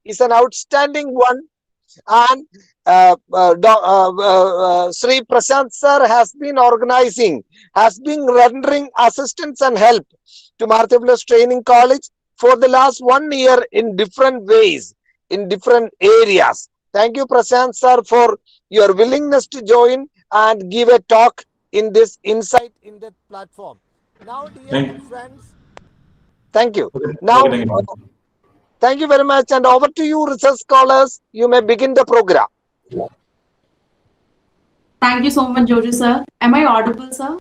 is an outstanding one, and Sri Prashant sir has been rendering assistance and help to Marthapulas Training College for the last 1 year in different ways, in different areas. Thank you, Prashant sir, for your willingness to join and give a talk in this Insight in Depth platform. Now, dear Thank, friends, thank you. okay, Now, okay, thank you. thank you very much, and over to you, research scholars. You may begin the program. Thank you so much, Jojo sir. Am I audible, sir?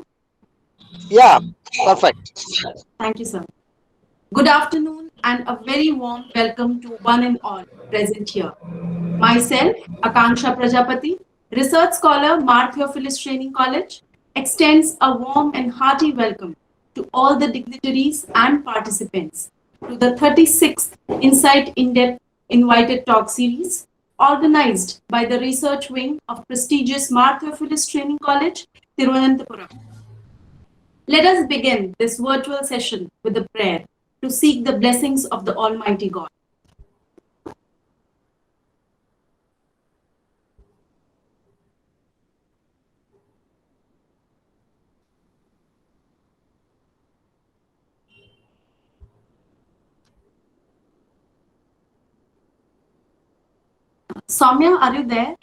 Yeah, perfect. Thank you, sir. Good afternoon and a very warm welcome to one and all present here. Myself, Akanksha Prajapati, research scholar, Mar Theophilus Training College, extends a warm and hearty welcome to all the dignitaries and participants to the 36th Insight in Depth Invited Talk Series, organized by the research wing of prestigious Mar Theophilus Training College, Thiruvananthapuram. Let us begin this virtual session with a prayer to seek the blessings of the Almighty God. Soumya, are you there?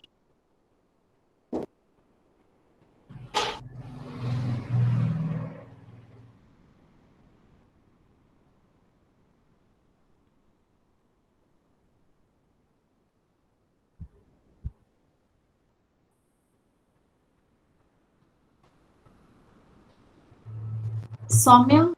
Soumya?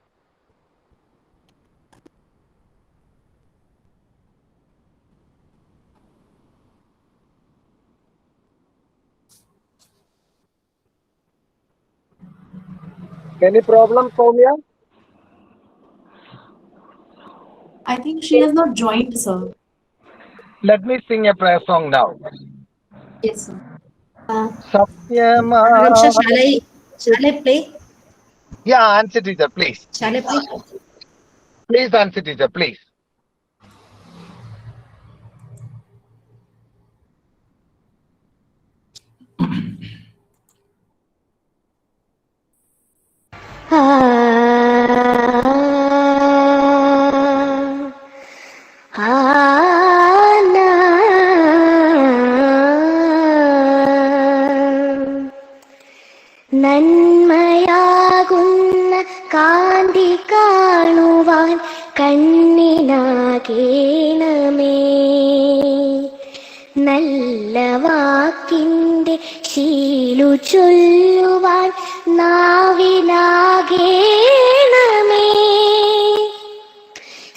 Any problem, Soumya? I think she has not joined, sir. Let me sing a prayer song now. Yes, sir. Satyama. Akanksha, shall I play? Yeah, answer teacher, please. Shall I play? Please answer teacher, please. നന്മയാകുന്ന കാന്തി കാണുവാൻ കണ്ണിനാകേണമേ നല്ല വാക്കിൻ്റെ ശീലു ചൊല്ലുവാൻ നാവിനാകേണമേ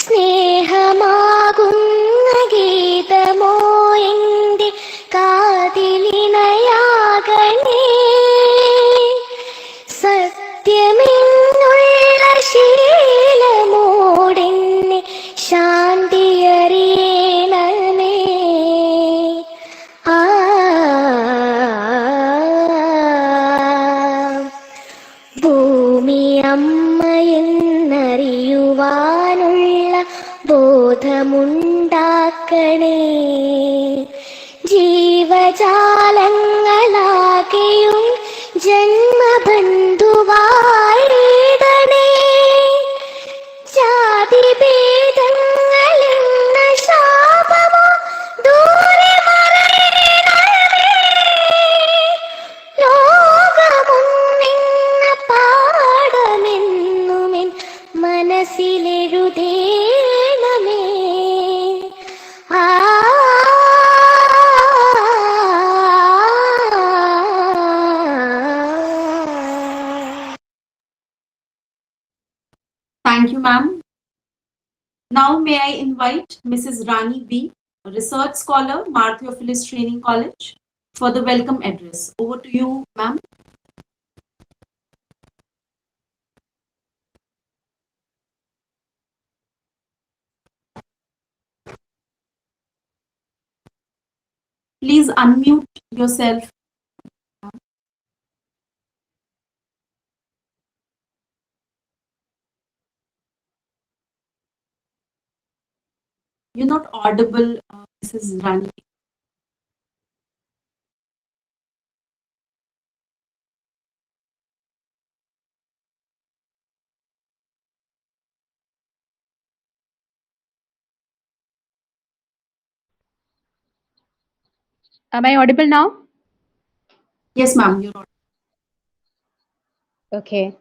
സ്നേഹമാകുന്ന ഗീതമോ എൻ്റെ കാതിലിണയാകണേ സത്യമെന്നുള്ള ശീലമോടെന്നെ ശാന്തിയറിയണമേ ആ ഭൂമി അമ്മയെന്നറിയുവാനുള്ള ബോധമുണ്ടാക്കണേ ജീവജാലങ്ങളാകെയും ജന്മബന്ധുവായിടണേ ജാതിഭേദങ്ങളെന്ന ശാപമോ ദൂരെ മറയണമേ ലോകമൊന്നെന്ന പാഠമെന്നുമെൻ മനസ്സിലെഴുതേണമേ ആ Thank you, ma'am. Now may I invite Mrs. Rani B., a research scholar, Mar Theophilus Training College, for the welcome address. Over to you, ma'am. Please unmute yourself. You're not audible, Mrs. Rani. Am I audible now? Yes, ma'am, you're audible. Okay.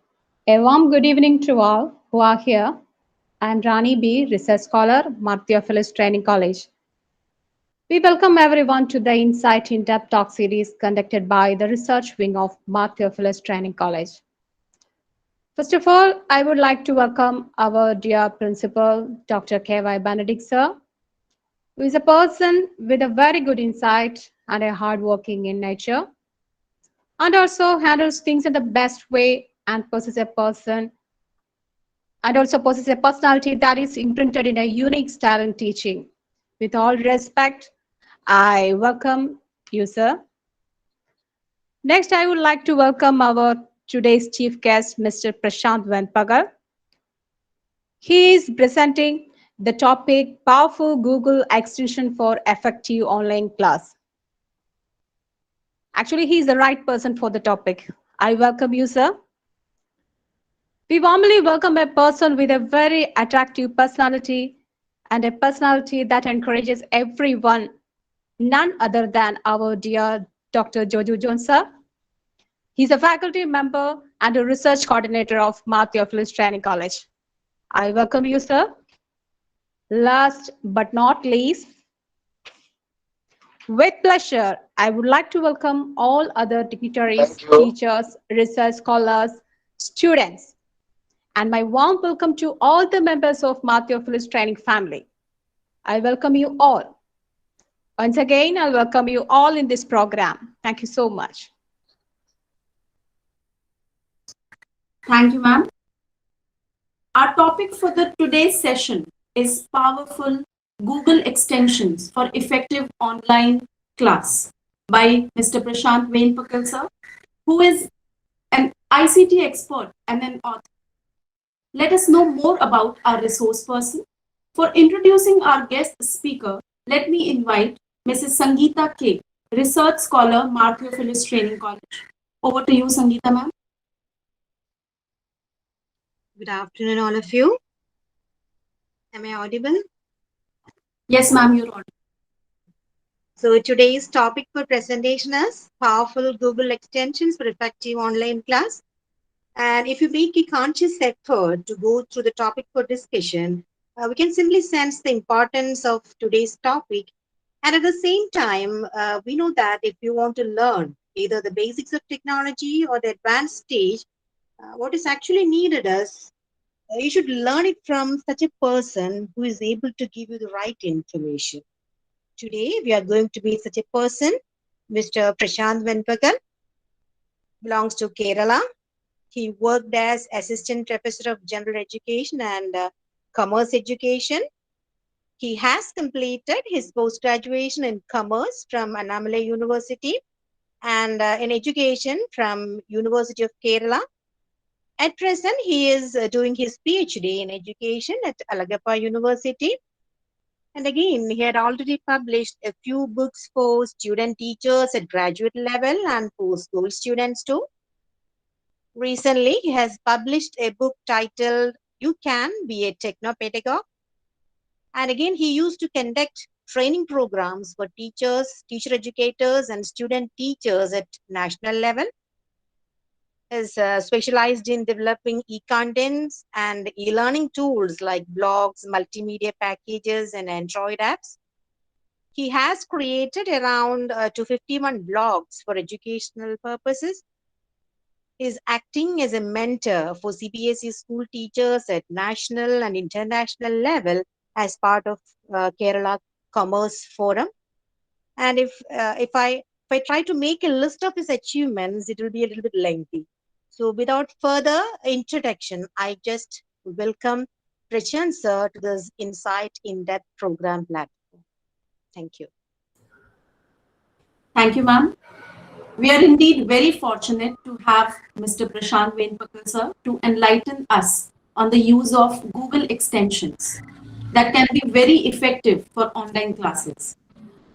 A warm good evening to all who are here. I'm Rani B, Research Scholar, Mark Theophilus Training College. We welcome everyone to the Insight in-Depth Talk series conducted by the Research Wing of Mark Theophilus Training College. First of all, I would like to welcome our dear principal, Dr. K.Y. Benedict sir, who is a person with a very good insight and a hardworking in nature, and also handles things in the best way and possesses a personality that is imprinted in a unique style in teaching. With all respect, I welcome you, sir. Next, I would like to welcome our today's chief guest, Mr. Prashant Venpagal. He is presenting the topic Powerful Google Extension for Effective Online Class. Actually, he is the right person for the topic. I welcome you, sir. We warmly welcome a person with a very attractive personality and a personality that encourages everyone, none other than our dear Dr. Jojo Jones, sir. He's a faculty member and a research coordinator of Mark Theophilus Training College. I welcome you, sir. Last but not least, with pleasure, I would like to welcome all other dignitaries, Thank you. teachers, research scholars, students, and my warm welcome to all the members of Mark Theophilus Training family. I welcome you all. Once again, I welcome you all in this program. Thank you so much. Thank you, ma'am. Our topic for today's session is powerful Google extensions for effective online class by Mr. Prashant Venpagal sir, who is an ICT expert and an author. Let us know more about our resource person. For introducing our guest speaker, let me invite Mrs. Sangeeta K, research scholar, Mark Theophilus Training College. Over to you, Sangeeta ma'am. Good afternoon, all of you. Am I audible? Yes, ma'am, you're audible. So today's topic for presentation is powerful Google extensions for effective online class. And if you make a conscious effort to go through the topic for discussion, we can simply sense the importance of today's topic. And at the same time, we know that if you want to learn either the basics of technology or the advanced stage, what is actually needed is you should learn it from such a person who is able to give you the right information. Today, we are going to meet such a person, Mr. Prashant Venpagal, belongs to Kerala. He worked as Assistant Professor of General Education and Commerce Education. He has completed his post-graduation in Commerce from Annamalai University and in Education from University of Kerala. At present, he is doing his PhD in Education at Alagappa University. And again, he had already published a few books for student teachers at graduate level and for school students too. Recently, he has published a book titled You Can Be a Technopedagogue. And again, he used to conduct training programs for teachers, teacher educators, and student teachers at national level. Is specialized in developing e-contents and e-learning tools like blogs, multimedia packages, and Android apps. He has created around 251 blogs for educational purposes. He is acting as a mentor for CBSE school teachers at national and international level as part of Kerala Commerce Forum. And if I try to make a list of his achievements, it will be a little bit lengthy. So without further introduction, I just welcome Prashant sir to this Insight in-Depth program platform. Thank you. Thank you, ma'am. We are indeed very fortunate to have Mr. Prashant Venpagal sir to enlighten us on the use of Google extensions. that can be very effective for online classes.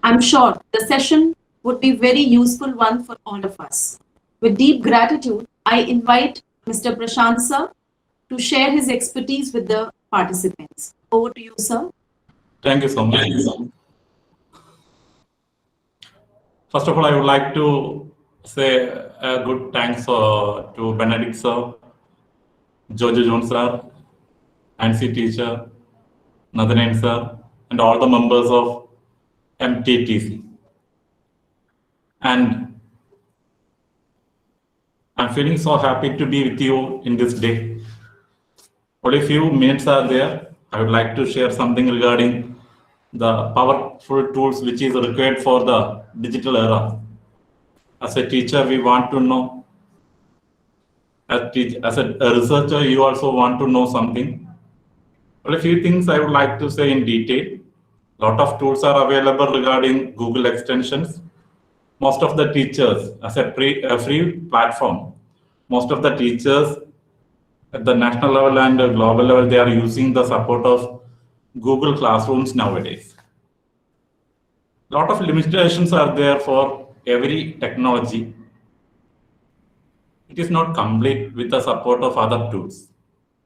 I'm sure the session would be very useful one for all of us. With deep gratitude, I invite Mr. Prashant sir to share his expertise with the participants. Over to you, sir. Thank you so much. First of all, I would like to say a good thanks to Benedict sir, Jojo Jones sir, Nancy teacher, Nathaniel sir, and all the members of MTTC. And I'm feeling so happy to be with you in this day. Only few minutes are there. I would like to share something regarding the powerful tools which is required for the digital era. As a teacher, we want to know. As a researcher, you also want to know something. Well, a few things I would like to say in detail. A lot of tools are available regarding Google extensions. Most of the teachers, as a free platform, most of the teachers at the national level and global level, they are using the support of Google Classrooms nowadays. A lot of limitations are there for every technology. It is not complete with the support of other tools.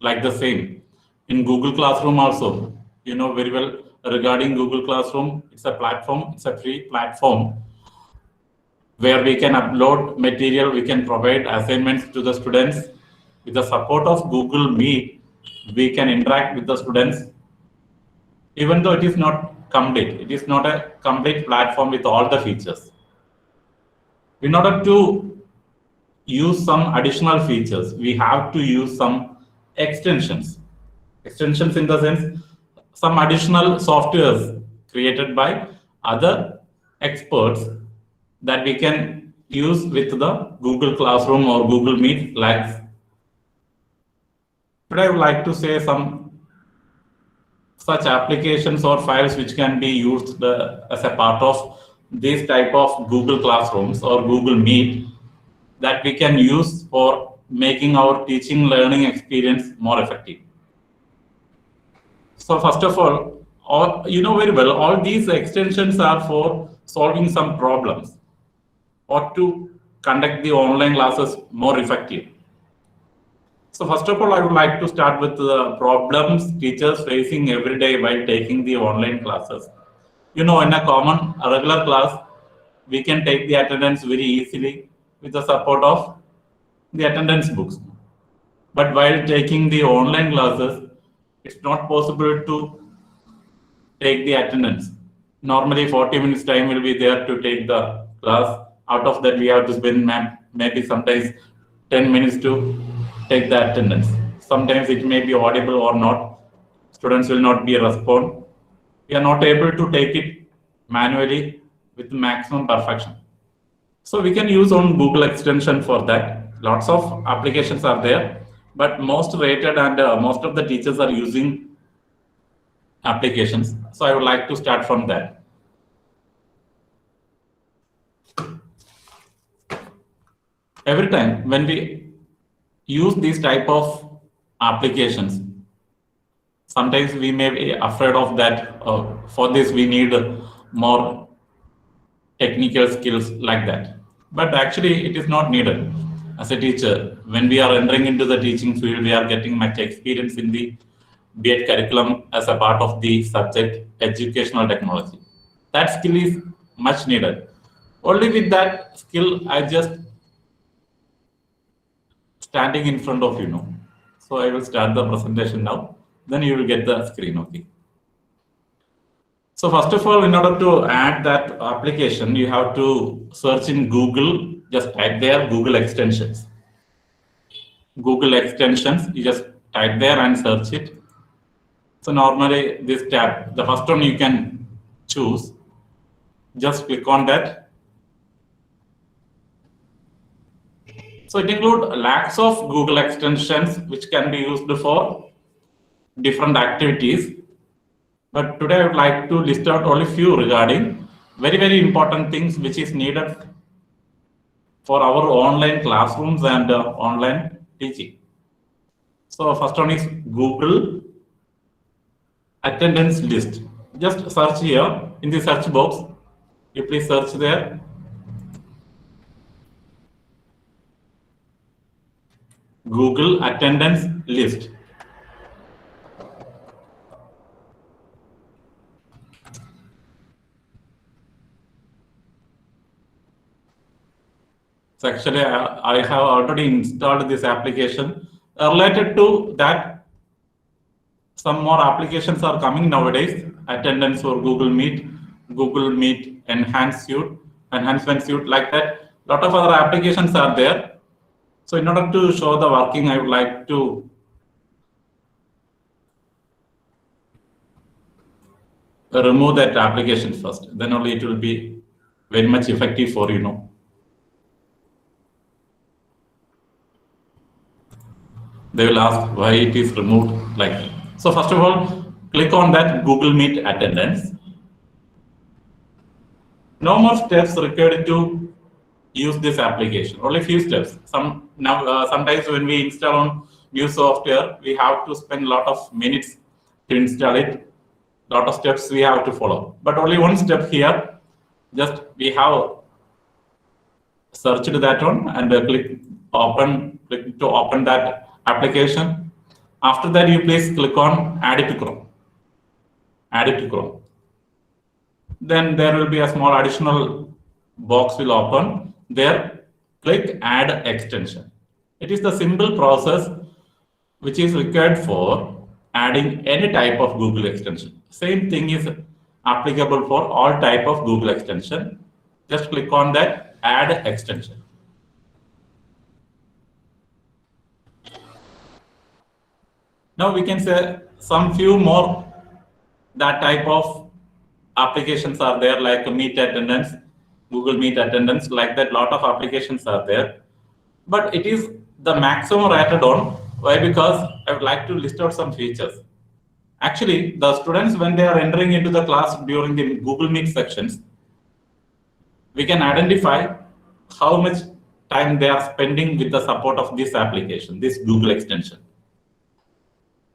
Like the same in Google Classroom also, you know very well regarding Google Classroom, it's a platform, it's a free platform where we can upload material, we can provide assignments to the students. With the support of Google Meet, we can interact with the students. Even though it is not complete, it is not a complete platform with all the features. In order to use some additional features, we have to use some extensions. Extensions in the sense, some additional softwares created by other experts that we can use with the Google Classroom or Google Meet Live. But I would like to say some such applications or files which can be used as a part of this type of Google Classrooms or Google Meet that we can use for making our teaching learning experience more effective. So first of all, you know very well, all these extensions are for solving some problems or to conduct the online classes more effective. So first of all, I would like to start with the problems teachers facing every day while taking the online classes. You know, in a common regular class, we can take the attendance very easily with the support of the attendance books. But while taking the online classes, it's not possible to take the attendance. Normally 40 minutes time will be there to take the class. Out of that, we have to spend maybe sometimes 10 minutes to take the attendance. Sometimes it may be audible or not. Students will not be respond. We are not able to take it manually with maximum perfection. So we can use on Google extension for that. Lots of applications are there, but most rated and most of the teachers are using applications. So I would like to start from that. Every time when we use these type of applications, sometimes we may be afraid of that. For this, we need more technical skills like that. But actually, it is not needed. As a teacher, when we are entering into the teaching field, we are getting much experience in the B.Ed curriculum as a part of the subject educational technology. That skill is much needed. Only with that skill, I just standing in front of you now. So I will start the presentation now. Then you will get the screen, okay? So first of all, in order to add that application, you have to search in Google. Just type there Google extensions. Google extensions, you just type there and search it. So normally this tab, the first one you can choose. Just click on that. So it includes lakhs of Google extensions which can be used for different activities. But today I would like to list out only few regarding very, very important things which is needed for our online classrooms and online teaching. So first one is Google attendance list. Just search here in the search box. You please search there. Google attendance list. So actually, I have already installed this application. Related to that, some more applications are coming nowadays. Attendance for Google Meet Enhancement Suite, like that. Lot of other applications are there. So in order to show the working, I would like to remove that application first. Then only it will be very much effective for you. They will ask why it is removed like that. So first of all, click on that Google Meet attendance. No more steps required to use this application. Only few steps. Sometimes when we install on new software, we have to spend a lot of minutes to install it. Lot of steps we have to follow. But only one step here. Just we have searched that one and click to open that application. After that, you please click on Add it to Chrome. Add it to Chrome. Then there will be a small additional box will open. There, click Add Extension. It is the simple process which is required for adding any type of Google extension. Same thing is applicable for all type of Google extension. Just click on that Add Extension. Now we can say some few more that type of applications are there, like Meet Attendance, Google Meet Attendance, like that. Lot of applications are there, but it is the maximum rated on. Why? Because I would like to list out some features. Actually, the students, when they are entering into the class during the Google Meet sections, we can identify how much time they are spending with the support of this application, this Google extension.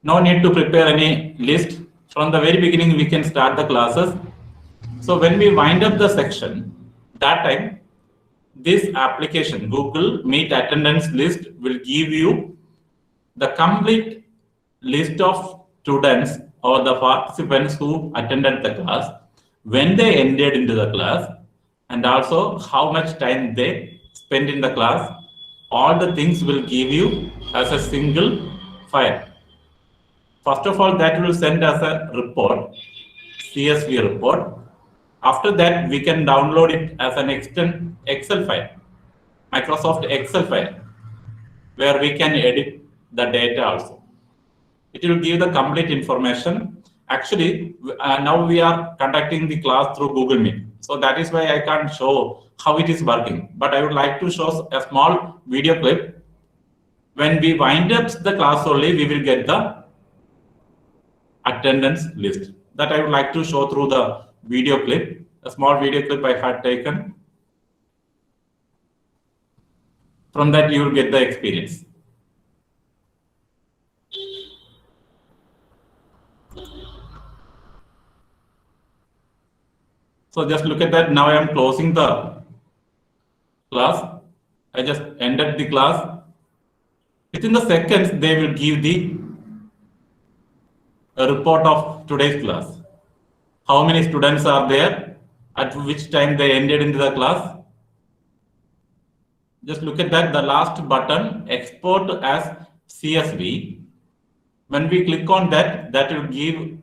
No need to prepare any list. From the very beginning, we can start the classes. So when we wind up the section, that time, this application, Google Meet Attendance List, will give you the complete list of students or the participants who attended the class, when they entered into the class, and also how much time they spent in the class. All the things will give you as a single file. First of all, that will send us a report, CSV report. After that, we can download it as an Excel file, Microsoft Excel file, where we can edit the data also. It will give the complete information. Actually, now we are conducting the class through Google Meet. So that is why I can't show how it is working. But I would like to show a small video clip. When we wind up the class only, we will get the attendance list. That I would like to show through the video clip, a small video clip I had taken. From that, you will get the experience. So just look at that. Now I am closing the class. I just ended the class. Within the seconds, they will give a report of today's class. How many students are there, at which time they ended into the class. Just look at that, the last button, export as CSV. When we click on that, that will give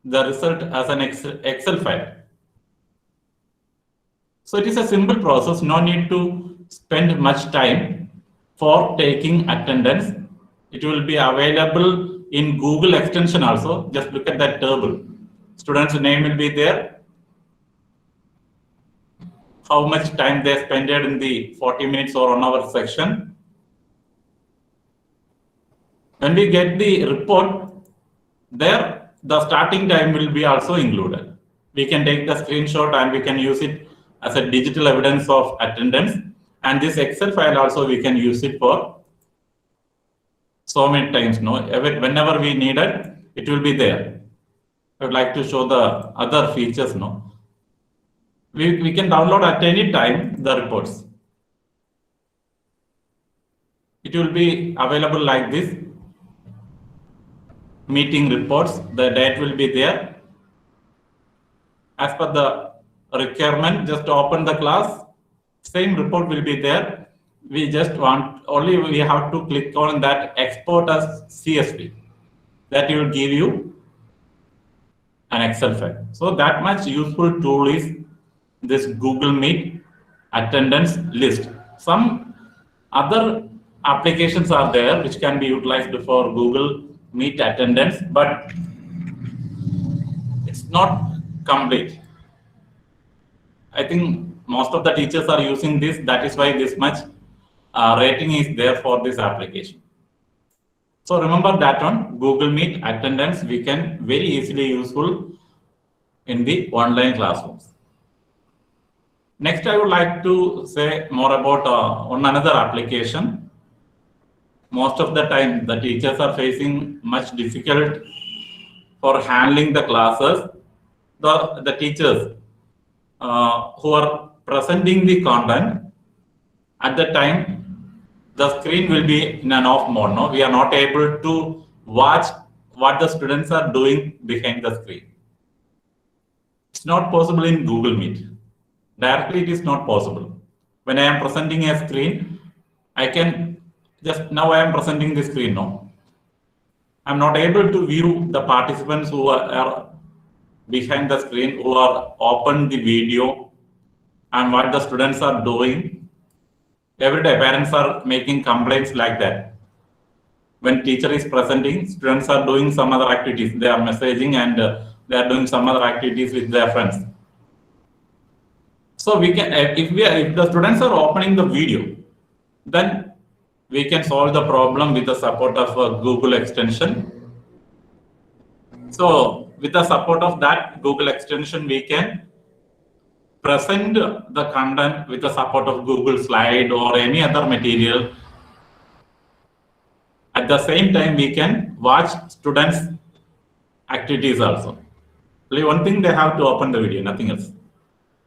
the result as an Excel file. So it is a simple process, no need to spend much time for taking attendance. It will be available in Google extension also. Just look at that table. Student's name will be there. How much time they spent in the 40 minutes or 1 hour section. When we get the report, there the starting time will be also included. We can take the screenshot and we can use it as a digital evidence of attendance. And this Excel file also we can use it for so many times. Whenever we need it, it will be there. I would like to show the other features. No, we can download at any time the reports. It will be available like this. Meeting reports, the date will be there. As per the requirement, just open the class, same report will be there. We just want, only we have to click on that export as CSV. That will give you an Excel file. So that much useful tool is this Google Meet attendance list. Some other applications are there which can be utilized for Google Meet attendance, but it's not complete. I think most of the teachers are using this. That is why this much rating is there for this application. So remember that one, Google Meet attendance, we can very easily useful in the online classrooms. Next, I would like to say more about on another application. Most of the time, the teachers are facing much difficult for handling the classes. The teachers who are presenting the content, at the time, the screen will be in an off mode. No, we are not able to watch what the students are doing behind the screen. It's not possible in Google Meet. Directly, it is not possible. When I am presenting a screen, I can just, now I am presenting the screen. No, I'm not able to view the participants who are behind the screen, who are open the video and what the students are doing. Every day, parents are making complaints like that. When teacher is presenting, students are doing some other activities. They are messaging and they are doing some other activities with their friends. So we can, if the students are opening the video, then we can solve the problem with the support of a Google extension. So with the support of that Google extension, we can present the content with the support of Google Slide or any other material. At the same time, we can watch students' activities also. Only one thing, they have to open the video, nothing else.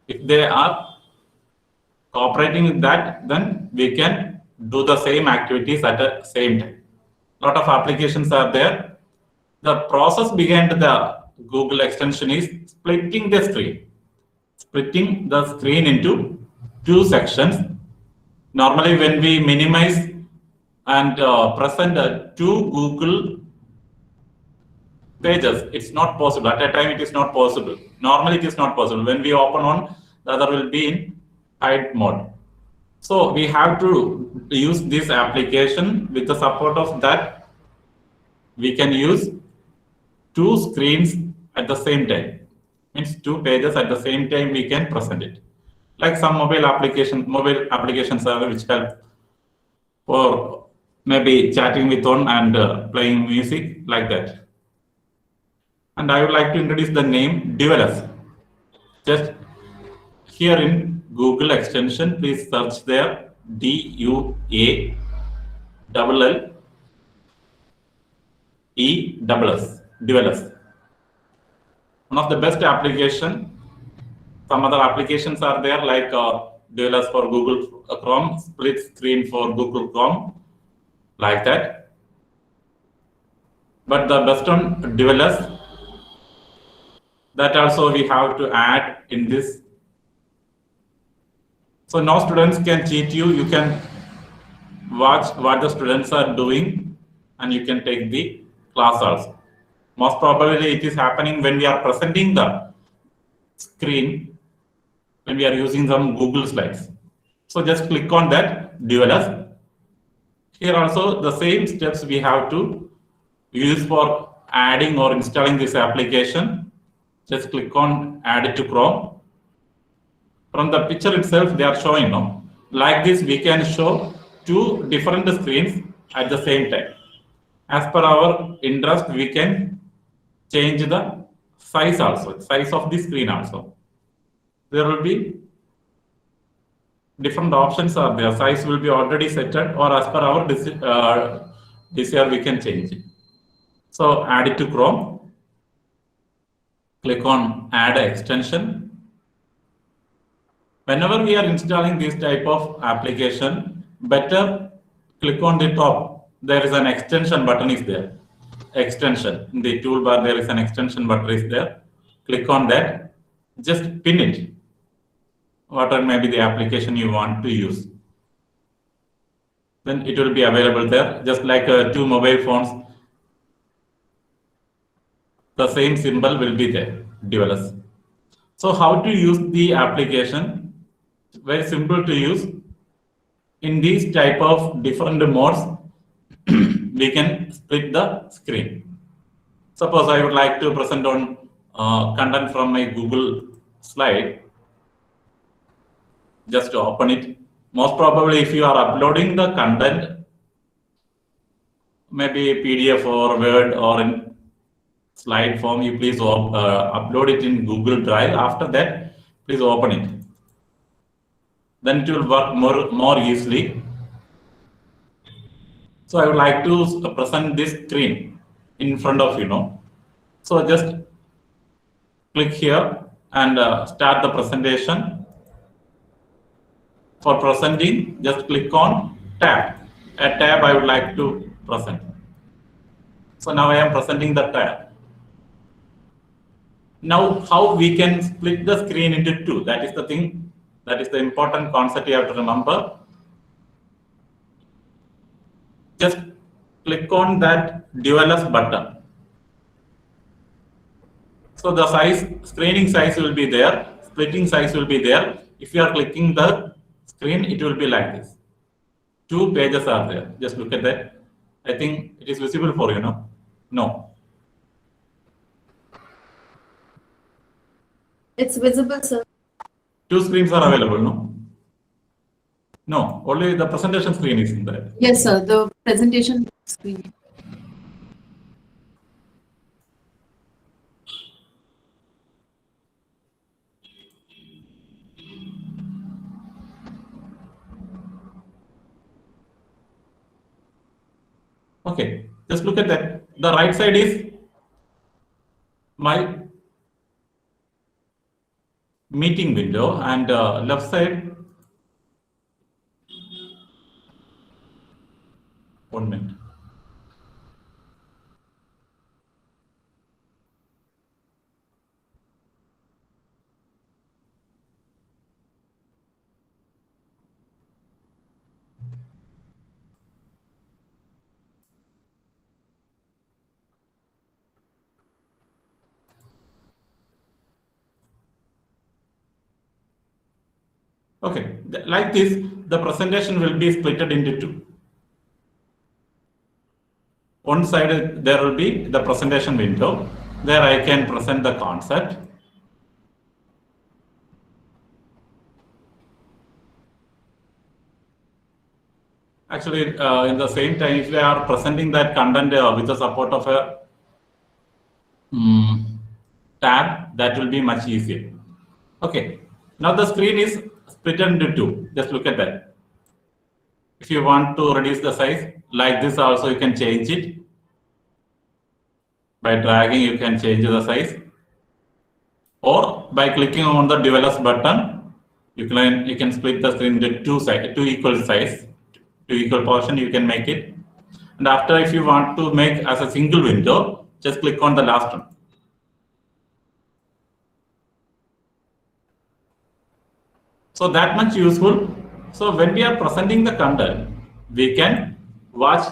If they are cooperating with that, then we can do the same activities at the same time. A lot of applications are there. The process behind the Google extension is splitting the screen. Splitting the screen into two sections. Normally, when we minimize and present two Google pages, it's not possible. At a time, it is not possible. Normally, it is not possible. When we open one, the other will be in hide mode. So we have to use this application. With the support of that, we can use two screens at the same time. Means two pages at the same time we can present it. Like some mobile applications are which help for maybe chatting with one and playing music like that. And I would like to introduce the name Duellus. Just here in Google extension, please search there DUALLES, Duellus. One of the best application. Some other applications are there like Duellus for Google Chrome, split screen for Google Chrome, like that. But the best one, Duellus, that also we have to add in this. So now students can cheat you. You can watch what the students are doing and you can take the class also. Most probably it is happening when we are presenting the screen, when we are using some Google Slides. So just click on that Duellus. Here also the same steps we have to use for adding or installing this application. Just click on add it to Chrome. From the picture itself, they are showing now. Like this, we can show two different screens at the same time. As per our interest, we can change the size also, size of the screen also. There will be different options are there. Size will be already set or as per our desire we can change it. So add it to Chrome. Click on add extension. Whenever we are installing this type of application, better click on the top. There is an extension button is there. Extension. In the toolbar, there is an extension button is there. Click on that. Just pin it. Whatever may be the application you want to use. Then it will be available there. Just like two mobile phones, the same symbol will be there. Developers. So how to use the application? Very simple to use. In these type of different modes, we can split the screen. Suppose I would like to present on content from my Google slide. Just to open it. Most probably, if you are uploading the content, maybe a PDF or Word or in slide form, you please upload it in Google Drive. After that, please open it. Then it will work more easily. So I would like to present this screen in front of you now. So just click here and start the presentation. For presenting, just click on tab. A tab I would like to present. So now I am presenting the tab. Now how we can split the screen into two? That is the thing. That is the important concept you have to remember. Just click on that DLS button. So the size, screening size will be there, splitting size will be there. If you are clicking the screen, it will be like this. Two pages are there. Just look at that. I think it is visible for you, no? No. It's visible, sir. Two screens are available, no? No, only the presentation screen is in there. Yes, sir. The presentation screen. Okay, just look at that. The right side is my meeting window and left side. 1 minute. Okay, like this, the presentation will be split into two. One side, there will be the presentation window. There I can present the concept. Actually, in the same time, if we are presenting that content with the support of a tab, that will be much easier. Okay, now the screen is split into two. Just look at that. If you want to reduce the size, like this also you can change it. By dragging, you can change the size. Or by clicking on the develop button, you can split the screen into two equal size, two equal portion, you can make it. And after, if you want to make as a single window, just click on the last one. So that much useful. So when we are presenting the content, we can watch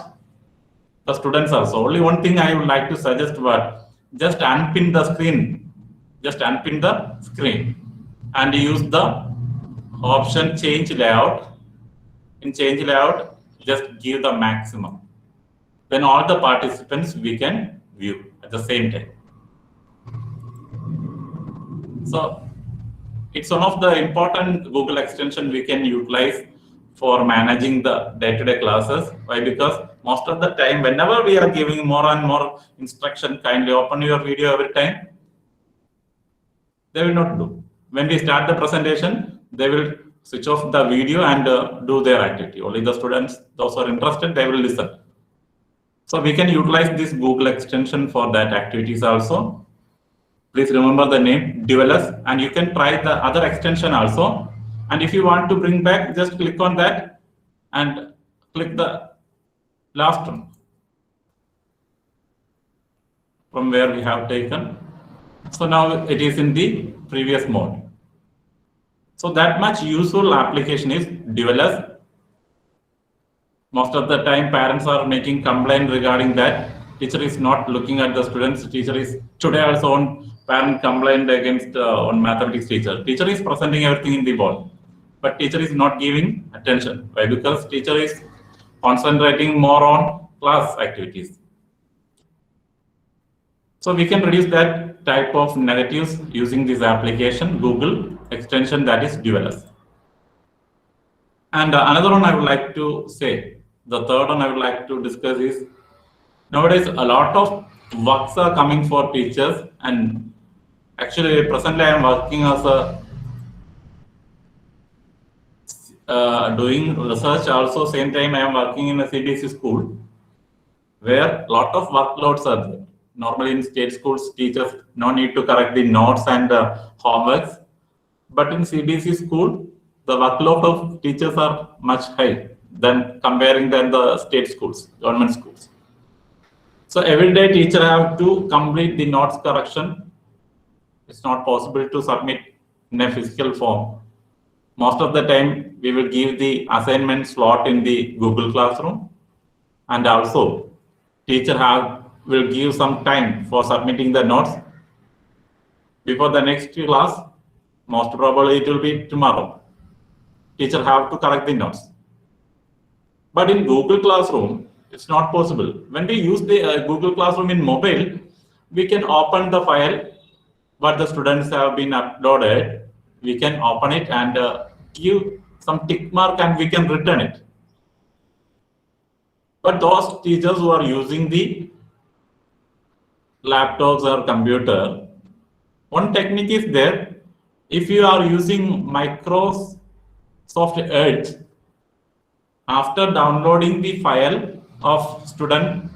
the students also. Only one thing I would like to suggest, but just unpin the screen. Just unpin the screen and use the option change layout. In change layout, just give the maximum. Then all the participants we can view at the same time. So it's one of the important Google extension we can utilize for managing the day-to-day classes. Why? Because most of the time, whenever we are giving more and more instruction, kindly open your video every time, they will not do. When we start the presentation, they will switch off the video and do their activity. Only the students, those who are interested, they will listen. So we can utilize this Google extension for that activities also. Please remember the name Develop, and you can try the other extension also. And if you want to bring back, just click on that and click the last one from where we have taken. So now it is in the previous mode. So that much useful application is Develop. Most of the time parents are making complaint regarding that. Teacher is not looking at the students. Teacher is today also on parent complaint against on mathematics teacher. Teacher is presenting everything in the board, but teacher is not giving attention. Why? Because teacher is concentrating more on class activities. So we can reduce that type of negatives using this application, Google extension, that is Develop. And another one I would like to say, the third one I would like to discuss is, nowadays a lot of works are coming for teachers, and actually presently I am working as a doing research also. Same time I am working in a CBSE school where a lot of workloads are there. Normally in state schools, teachers no need to correct the notes and homeworks, but in CBSE school, the workload of teachers are much high than comparing than the state schools, government schools. So every day teacher have to complete the notes correction. It's not possible to submit in a physical form. Most of the time we will give the assignment slot in the Google Classroom, and also teacher will give some time for submitting the notes before the next class. Most probably it will be tomorrow. Teacher have to correct the notes. But in Google Classroom, it's not possible. When we use the Google Classroom in mobile, we can open the file what the students have been uploaded. We can open it and give some tick mark and we can return it. But those teachers who are using the laptops or computer, one technique is there. If you are using Microsoft Edge, after downloading the file of student,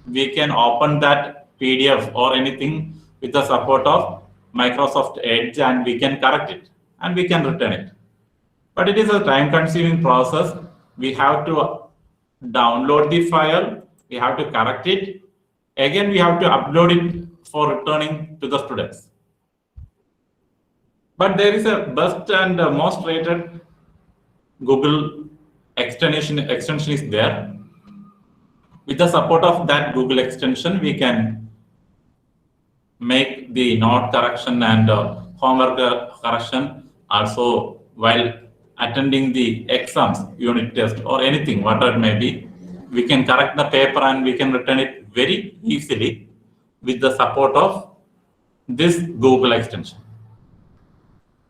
we can open that PDF or anything with the support of Microsoft Edge, and we can correct it and we can return it. But it is a time-consuming process. We have to download the file, we have to correct it, again we have to upload it for returning to the students. But there is a best and most rated Google extension is there. With the support of that Google extension, we can make the note correction and homework correction also while attending the exams, unit test or anything, whatever it may be. We can correct the paper and we can return it very easily with the support of this Google extension.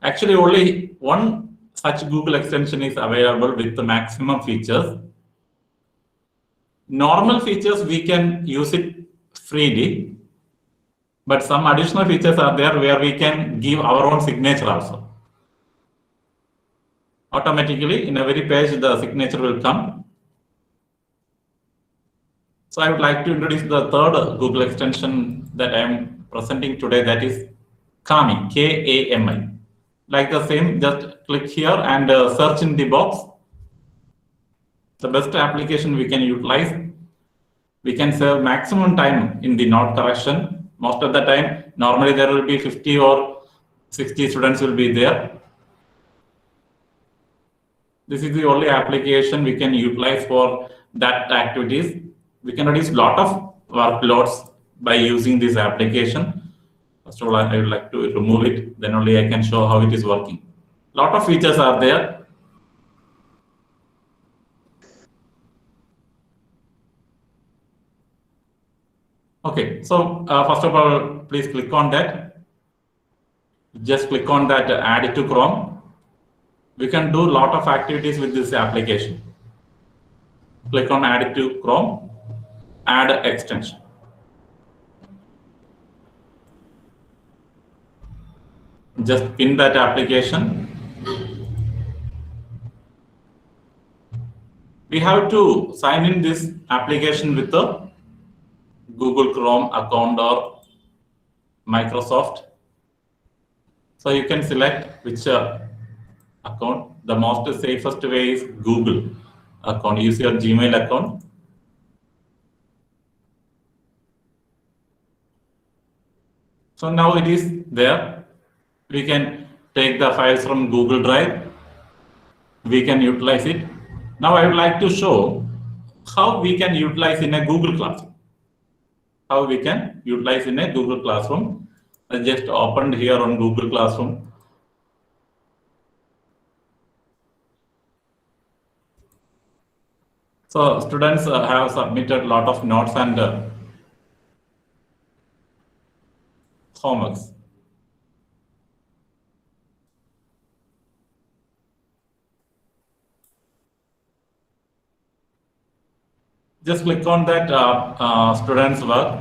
Actually, only one such Google extension is available with the maximum features. Normal features we can use it freely, but some additional features are there where we can give our own signature also. Automatically in every page the signature will come. So I would like to introduce the third Google extension that I am presenting today, that is Kami, K-A-M-I. Like the same, just click here and search in the box. The best application we can utilize. We can save maximum time in the note correction. Most of the time, normally there will be 50 or 60 students will be there. This is the only application we can utilize for that activities. We can reduce a lot of workloads by using this application. First of all, I would like to remove it, then only I can show how it is working. A lot of features are there. Okay, so first of all, please click on that. Just click on that, add it to Chrome. We can do a lot of activities with this application. Click on add it to Chrome, add extension. Just pin that application. we have to sign in this application with the Google Chrome account or Microsoft. So you can select which account. The most safest way is Google account. Use your Gmail account. So now it is there. We can take the files from Google Drive. We can utilize it. Now I would like to show how we can utilize in a Google Classroom. How we can utilize in a Google Classroom. I just opened here on Google Classroom. So students have submitted a lot of notes and homeworks. Just click on that students' work.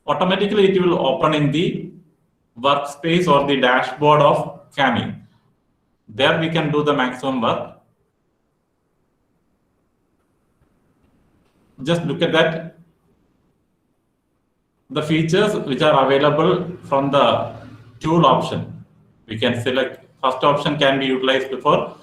Automatically, it will open in the workspace or the dashboard of Kami. There we can do the maximum work. Just look at that. The features which are available from the tool option. We can select. First option can be utilized for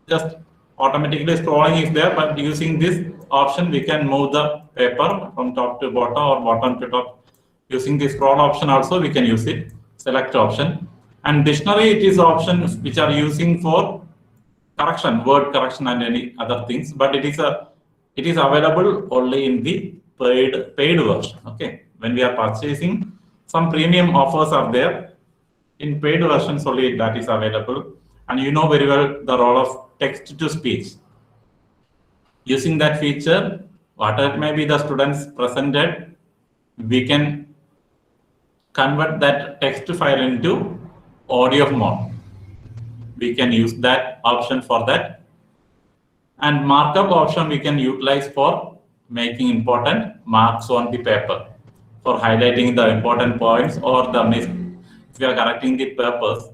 just automatically scrolling is there, but using this option we can move the paper from top to bottom or bottom to top. Using the scroll option also we can use it. Select option. And dictionary, it is options which are using for correction, word correction and any other things, but it is available only in the paid version. Okay, when we are purchasing, some premium offers are there. In paid versions only that is available. And you know very well the role of text to speech. Using that feature, whatever may be the students presented, we can convert that text file into audio mode. We can use that option for that. And markup option we can utilize for making important marks on the paper, for highlighting the important points or the if we are correcting the purpose,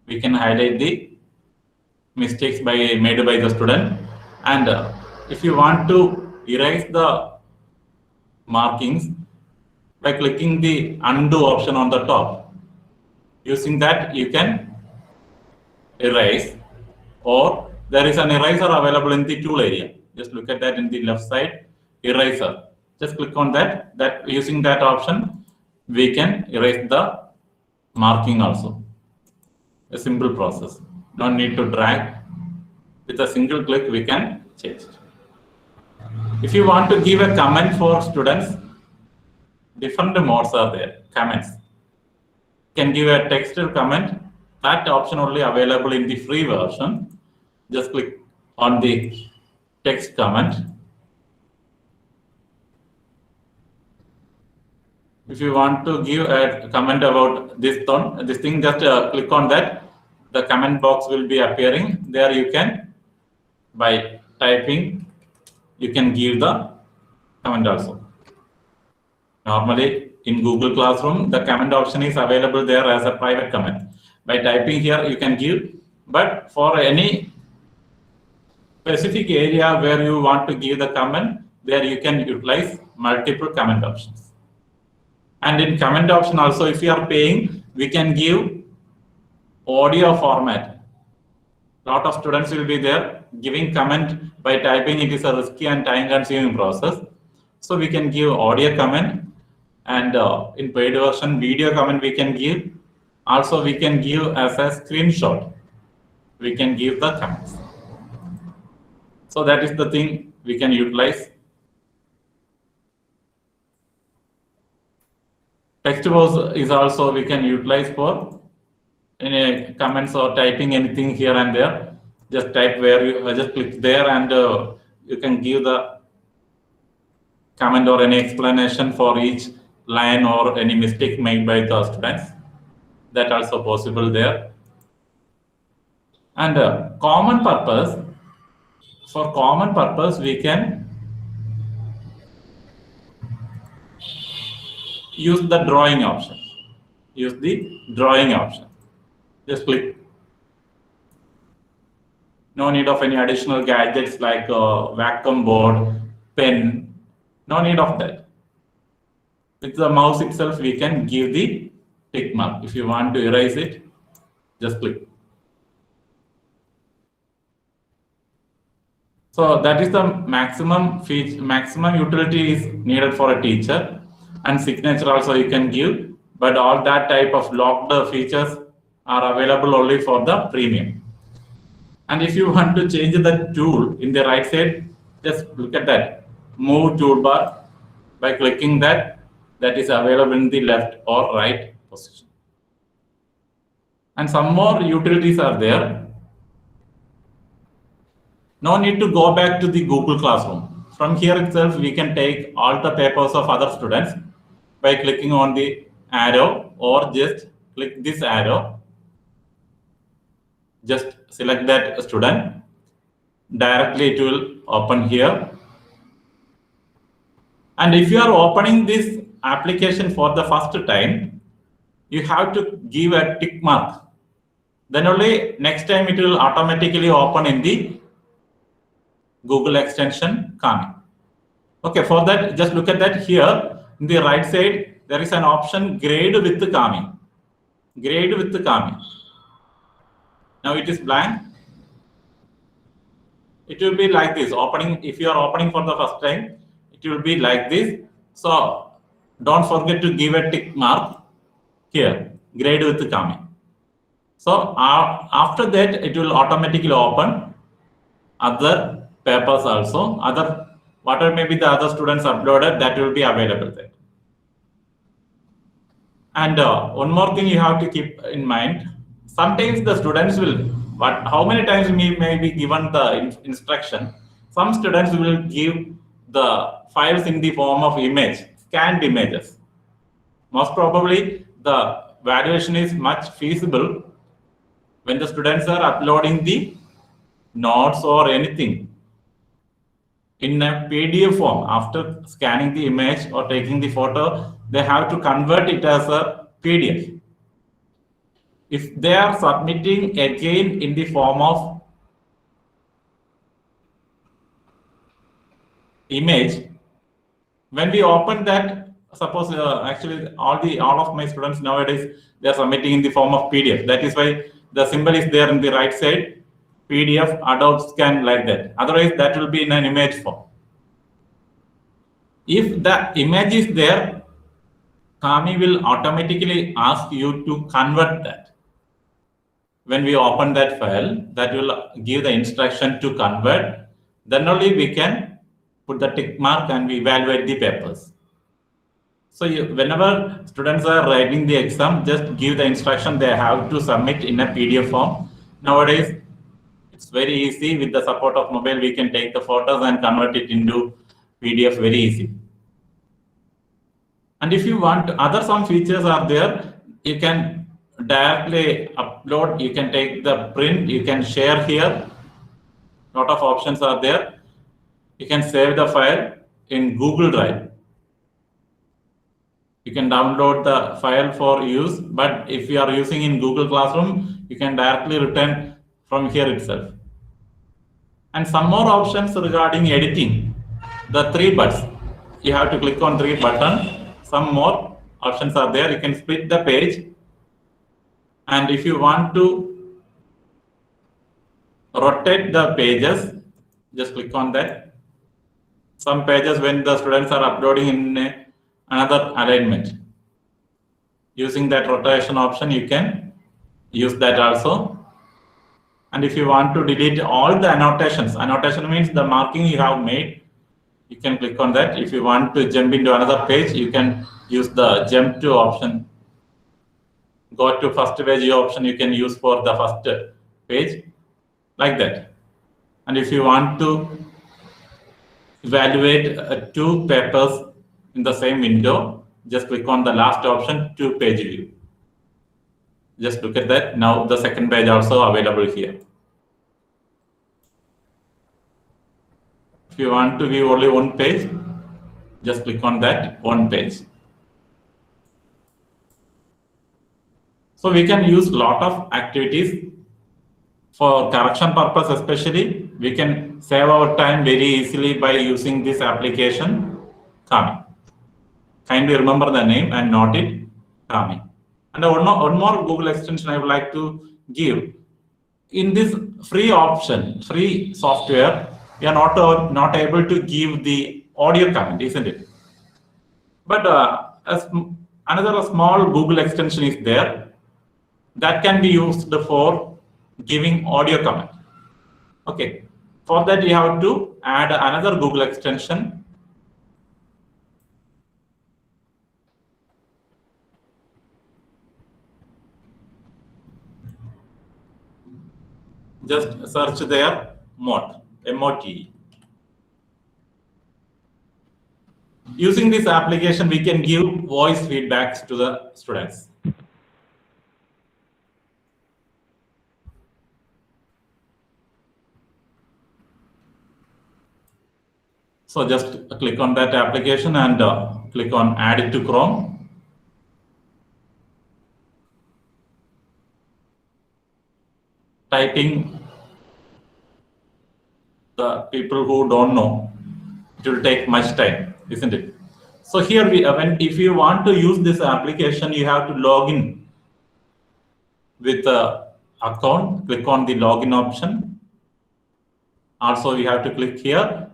we can highlight the mistakes made by the student. And if you want to erase the markings, by clicking the undo option on the top, using that you can erase, or there is an eraser available in the tool area. Just look at that in the left side, eraser. Just click on that. Using that option, we can erase the marking also. A simple process. Don't need to drag. With a single click, we can change it. If you want to give a comment for students, different modes are there. Comments. You can give a textual comment. That option only available in the free version. Just click on the text comment. If you want to give a comment about this thing, just click on that. The comment box will be appearing. There you can, by typing, you can give the comment also. Normally in Google Classroom, the comment option is available there as a private comment. By typing here, you can give, but for any specific area where you want to give the comment, there you can utilize multiple comment options. And in comment option also, if you are paying, we can give audio format. A lot of students will be there giving comment by typing. It is a risky and time consuming process. So we can give audio comment, and in paid version, video comment we can give. Also, we can give as a screenshot. We can give the comments. So that is the thing we can utilize. Text box is also we can utilize for any comments or typing anything here and there. Just type where you just click there, and you can give the comment or any explanation for each line or any mistake made by the students. That also possible there. And common purpose. For common purpose, we can use the drawing option. Use the drawing option. Just click No need of any additional gadgets like vacuum board, pen. No need of that. With the mouse itself, we can give the tick mark. If you want to erase it, just click. So that is the maximum utility is needed for a teacher, and signature also you can give, but all that type of locked features are available only for the premium. And if you want to change the tool in the right side, just look at that move toolbar. By clicking that is available in the left or right position. And some more utilities are there. No need to go back to the Google Classroom. From here itself, we can take all the papers of other students by clicking on the arrow, or just click this arrow. Just select that student. Directly it will open here. And if you are opening this application for the first time, you have to give a tick mark. Then only next time it will automatically open in the Google extension Kami. Okay, for that, just look at that here. In the right side, there is an option grade with the Kami. Grade with the Kami. Now it is blank. It will be like this. Opening, if you are opening for the first time, it will be like this. So don't forget to give a tick mark here. Grade with the Kami. So after that, it will automatically open other papers also. Other, whatever maybe the other students uploaded, that will be available there. And one more thing you have to keep in mind. Sometimes the students will, how many times we may be given the instruction. Some students will give the files in the form of image, scanned images. Most probably, the valuation is much feasible when the students are uploading the notes or anything in a PDF form. After scanning the image or taking the photo, they have to convert it as a PDF. If they are submitting again in the form of image, when we open that, suppose actually all of my students nowadays, they are submitting in the form of PDF. That is why the symbol is there in the right side, PDF, Adobe Scan, like that. Otherwise, that will be in an image form. If the image is there, Kami will automatically ask you to convert that. When we open that file, that will give the instruction to convert. Then only we can put the tick mark and we evaluate the papers. So whenever students are writing the exam, just give the instruction they have to submit in a PDF form. Nowadays, it's very easy. With the support of mobile, we can take the photos and convert it into PDF very easy. And if you want, some features are there. You can directly upload, you can take the print, you can share here. Lot of options are there. You can save the file in Google Drive. You can download the file for use, but if you are using in Google Classroom, you can directly return from here itself. And some more options regarding editing. The 3 buttons. You have to click on 3 buttons. Some more options are there. You can split the page. And if you want to rotate the pages, just click on that. Some pages, when the students are uploading in another alignment, using that rotation option, you can use that also. And if you want to delete all the annotations, annotation means the marking you have made, you can click on that. If you want to jump into another page, you can use the jump to option. Go to first page option, you can use for the first page, like that. And if you want to evaluate 2 papers in the same window, just click on the last option, 2-page view. Just look at that. Now the second page also available here. If you want to view only 1 page, just click on that 1 page. So we can use lot of activities For correction purpose especially, we can save our time very easily by using this application, Kami. Kindly remember the name and note it, Kami. And one more Google extension I would like to give. In this free option, free software, we are not able to give the audio comment, isn't it? But another small Google extension is there that can be used for giving audio comment. Okay, for that you have to add another Google extension. Just search there, MOT, M-O-T. Using this application, we can give voice feedbacks to the students. So just click on that application and click on Add it to Chrome. Typing, the people who don't know, it will take much time, isn't it? So here if you want to use this application, you have to log in with the account. Click on the login option. Also, we have to click here.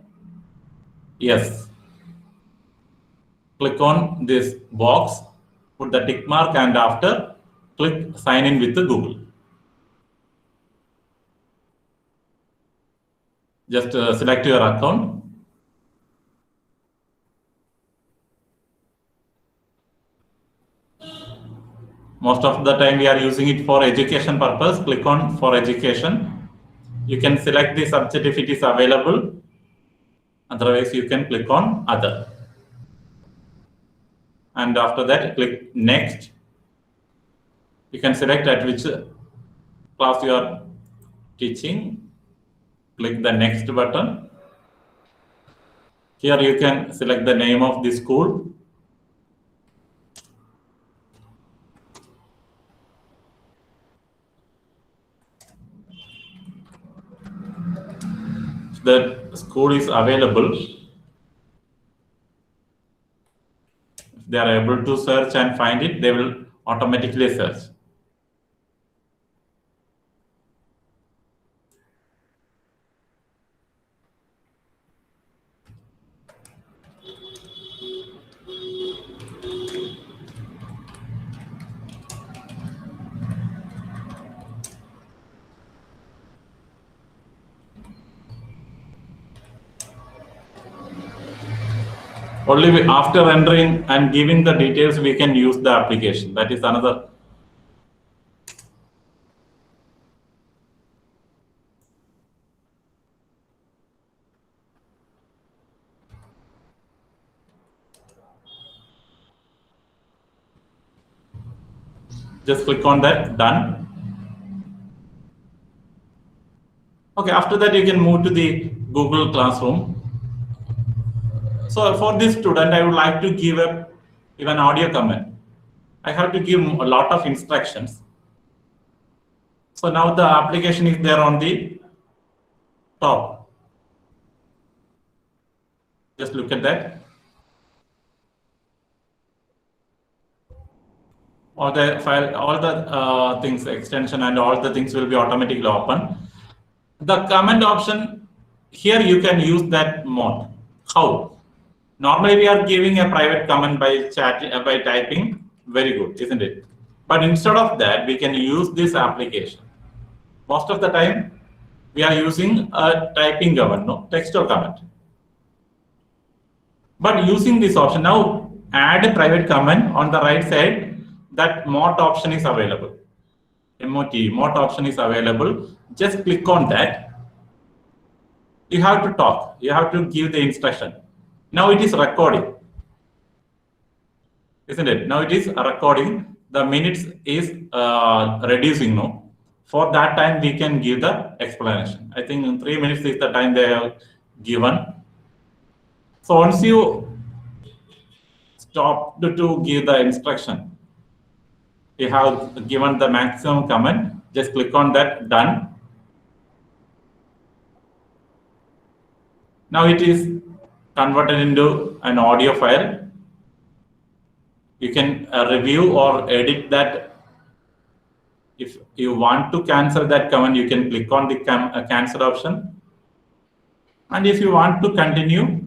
Yes. Click on this box, put the tick mark, and after click sign in with the Google. Just select your account. Most of the time we are using it for education purpose. Click on for education. You can select the subject if it is available. Otherwise, you can click on other. And after that, click next. You can select at which class you are teaching. Click the next button. Here you can select the name of the school. If the school is available, if they are able to search and find it, they will automatically search. Only after entering and giving the details, we can use the application. That is another. Just click on that, done. Okay, after that you can move to the Google Classroom. So for this student, I would like to give even audio comment. I have to give a lot of instructions. So now the application is there on the top. Just look at that. All the file, all the things, extension and all the things will be automatically open. The comment option, here you can use that mode. How? Normally we are giving a private comment by chatting, by typing. Very good, isn't it? But instead of that, we can use this application. Most of the time, we are using a typing comment, no text or comment. But using this option, now add a private comment on the right side, that mode option is available. MOT, mode option is available. Just click on that. You have to talk. You have to give the instruction. Now it is recording, isn't it? Now it is recording. The minutes is reducing now. For that time, we can give the explanation. I think in 3 minutes is the time they have given. So once you stop to give the instruction, you have given the maximum comment. Just click on that, done. Now it is converted into an audio file. You can review or edit that. If you want to cancel that command, you can click on the cancel option. And if you want to continue,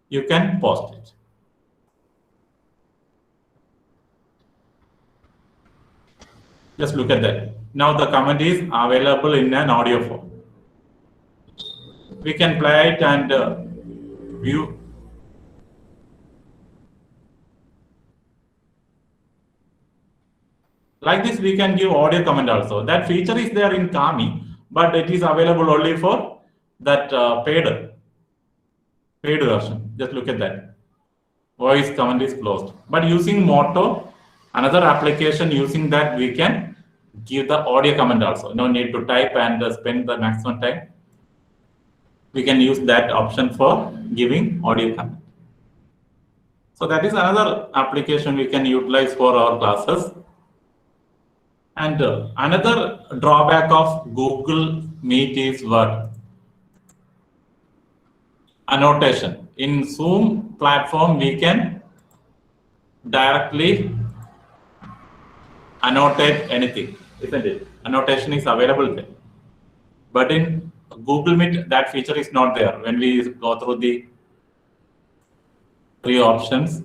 you can post it. Just look at that. Now the command is available in an audio form. We can play it and view. Like this, we can give audio command also. That feature is there in Kami, but it is available only for that paid version. Just look at that. Voice command is closed. But using Moto, another application using that, we can give the audio command also. No need to type and spend the maximum time. We can use that option for giving audio command. So that is another application we can utilize for our classes. And another drawback of Google Meet is what? Annotation. In Zoom platform, we can directly annotate anything, isn't it? Annotation is available there. But in Google Meet, that feature is not there. When we go through the three options,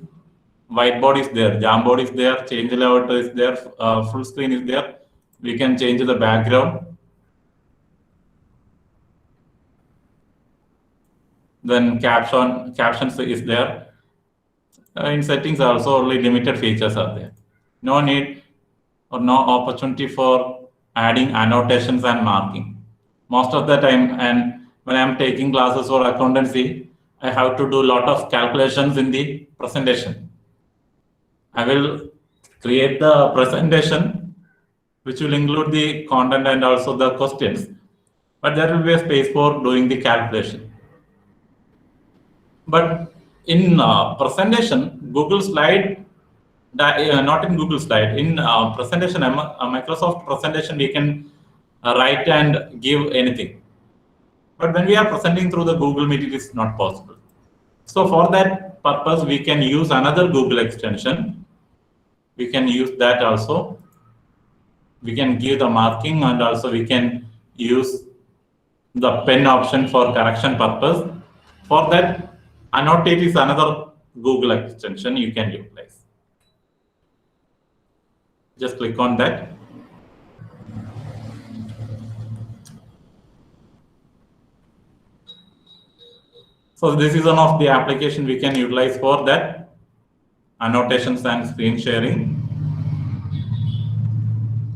whiteboard is there, Jamboard is there, change layout is there, full screen is there. We can change the background. Then captions is there. In settings also only limited features are there. No need or no opportunity for adding annotations and marking. Most of the time, and when I'm taking classes for accountancy, I have to do a lot of calculations in the presentation. I will create the presentation, which will include the content and also the questions. But there will be a space for doing the calculation. But in presentation, Google Slide, not in Google Slide, in presentation, Microsoft presentation, we can write and give anything. But when we are presenting through the Google Meet, it is not possible. So for that purpose, we can use another Google extension. We can use that also. We can give the marking and also we can use the pen option for correction purpose. For that, Annotate is another Google extension you can utilize. Just click on that. So this is one of the application we can utilize for that, annotations and screen sharing.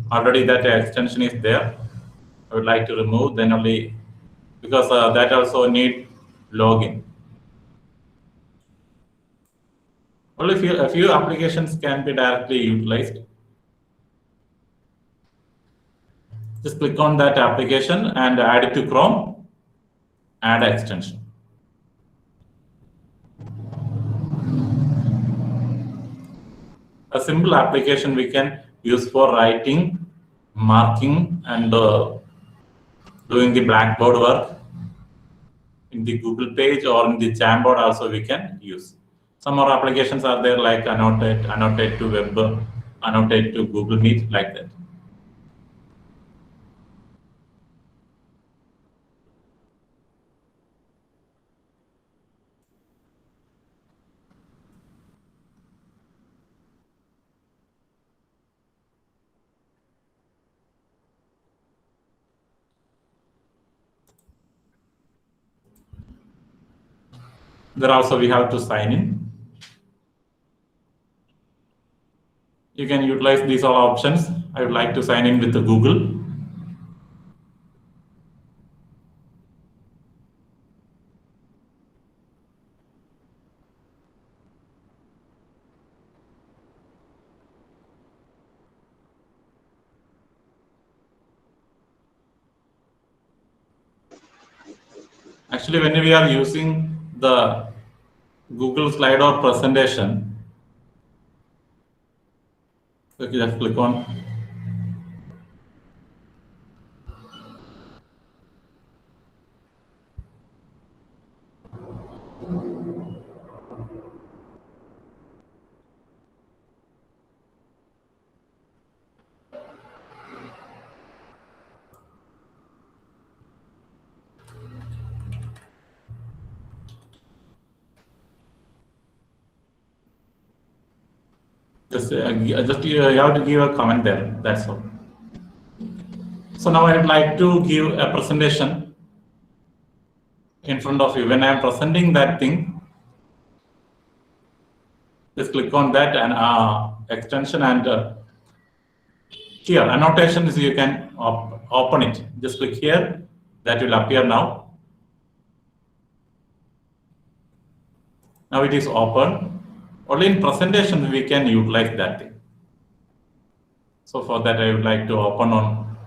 Already that extension is there. I would like to remove then only, because that also need login. Only a few applications can be directly utilized. Just click on that application and add it to Chrome, add extension. A simple application we can use for writing, marking, and doing the Blackboard work. In the Google page or in the Jamboard also we can use. Some more applications are there like Annotate, Annotate to Web, Annotate to Google Meet, like that. There also we have to sign in. You can utilize these all options. I would like to sign in with the Google. Actually, when we are using the Google slide or presentation, okay, just click on. just you have to give a comment there. That's all. So now I would like to give a presentation in front of you. When I am presenting that thing, just click on that and extension, and here annotations you can open it. Just click here. That will appear now. Now it is open. Only in presentation we can utilize that thing. So for that I would like to open on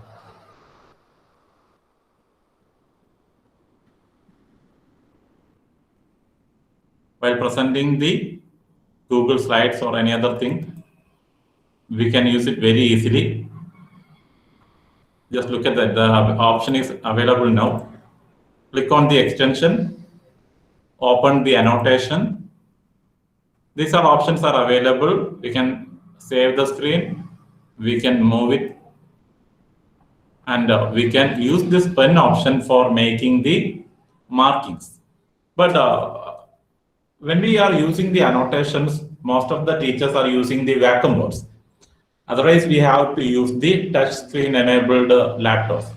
while presenting the Google Slides or any other thing, we can use it very easily. Just look at that, the option is available now. Click on the extension, open the annotation. These are options are available. We can save the screen, we can move it, and we can use this pen option for making the markings. But when we are using the annotations, most of the teachers are using the vacuum boards. Otherwise, we have to use the touch screen enabled laptops.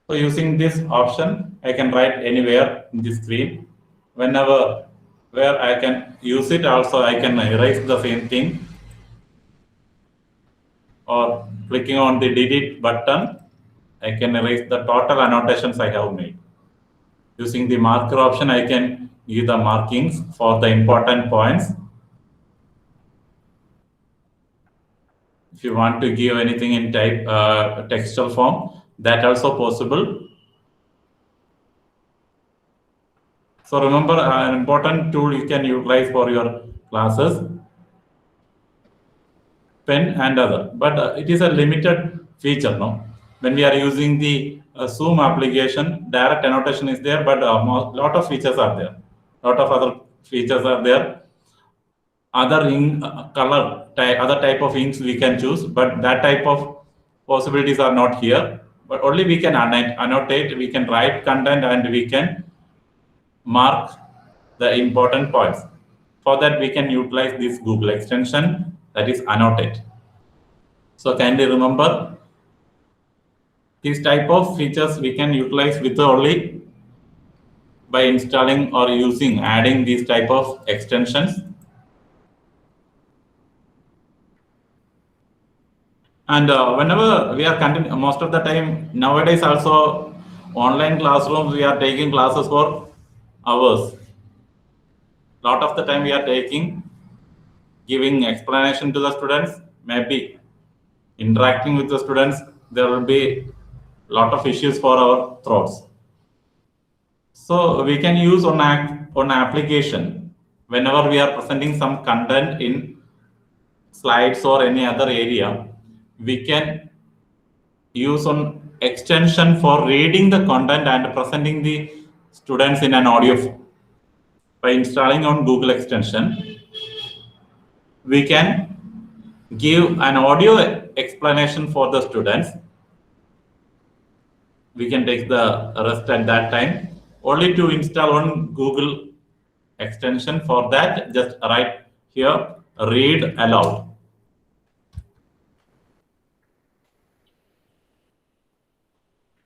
So using this option, I can write anywhere in the screen. Whenever where I can use it, also I can erase the same thing. Or clicking on the delete button, I can erase the total annotations I have made. Using the marker option, I can give the markings for the important points. If you want to give anything in type textual form, that also possible. So remember, an important tool you can utilize for your classes, pen and other, but it is a limited feature, no? When we are using the Zoom application, direct annotation is there, but lot of features are there. Lot of other features are there. Other ink color, other type of inks we can choose, but that type of possibilities are not here. But only we can annotate, we can write content, and we can mark the important points. For that, we can utilize this Google extension, that is annotate. So kindly remember, these type of features we can utilize with only by installing or adding these type of extensions. And whenever we are continuing, most of the time nowadays also online classrooms, we are taking classes for hours. Lot of the time we are giving explanation to the students, maybe interacting with the students. There will be lot of issues for our throats. So we can use on application whenever we are presenting some content in slides or any other area. We can use on extension for reading the content and presenting the students in an audio form. By installing on Google extension, we can give an audio explanation for the students. We can take the rest at that time. Only to install on Google extension. For that, just write here, read aloud.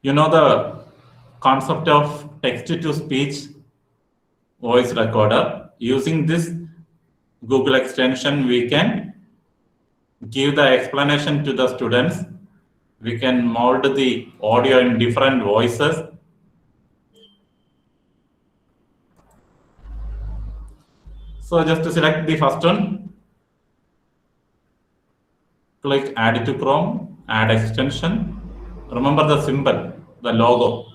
You know the concept of text-to-speech voice recorder. Using this Google extension, we can give the explanation to the students. We can mold the audio in different voices. So just to select the first one, click Add to Chrome, add extension. Remember the symbol, the logo.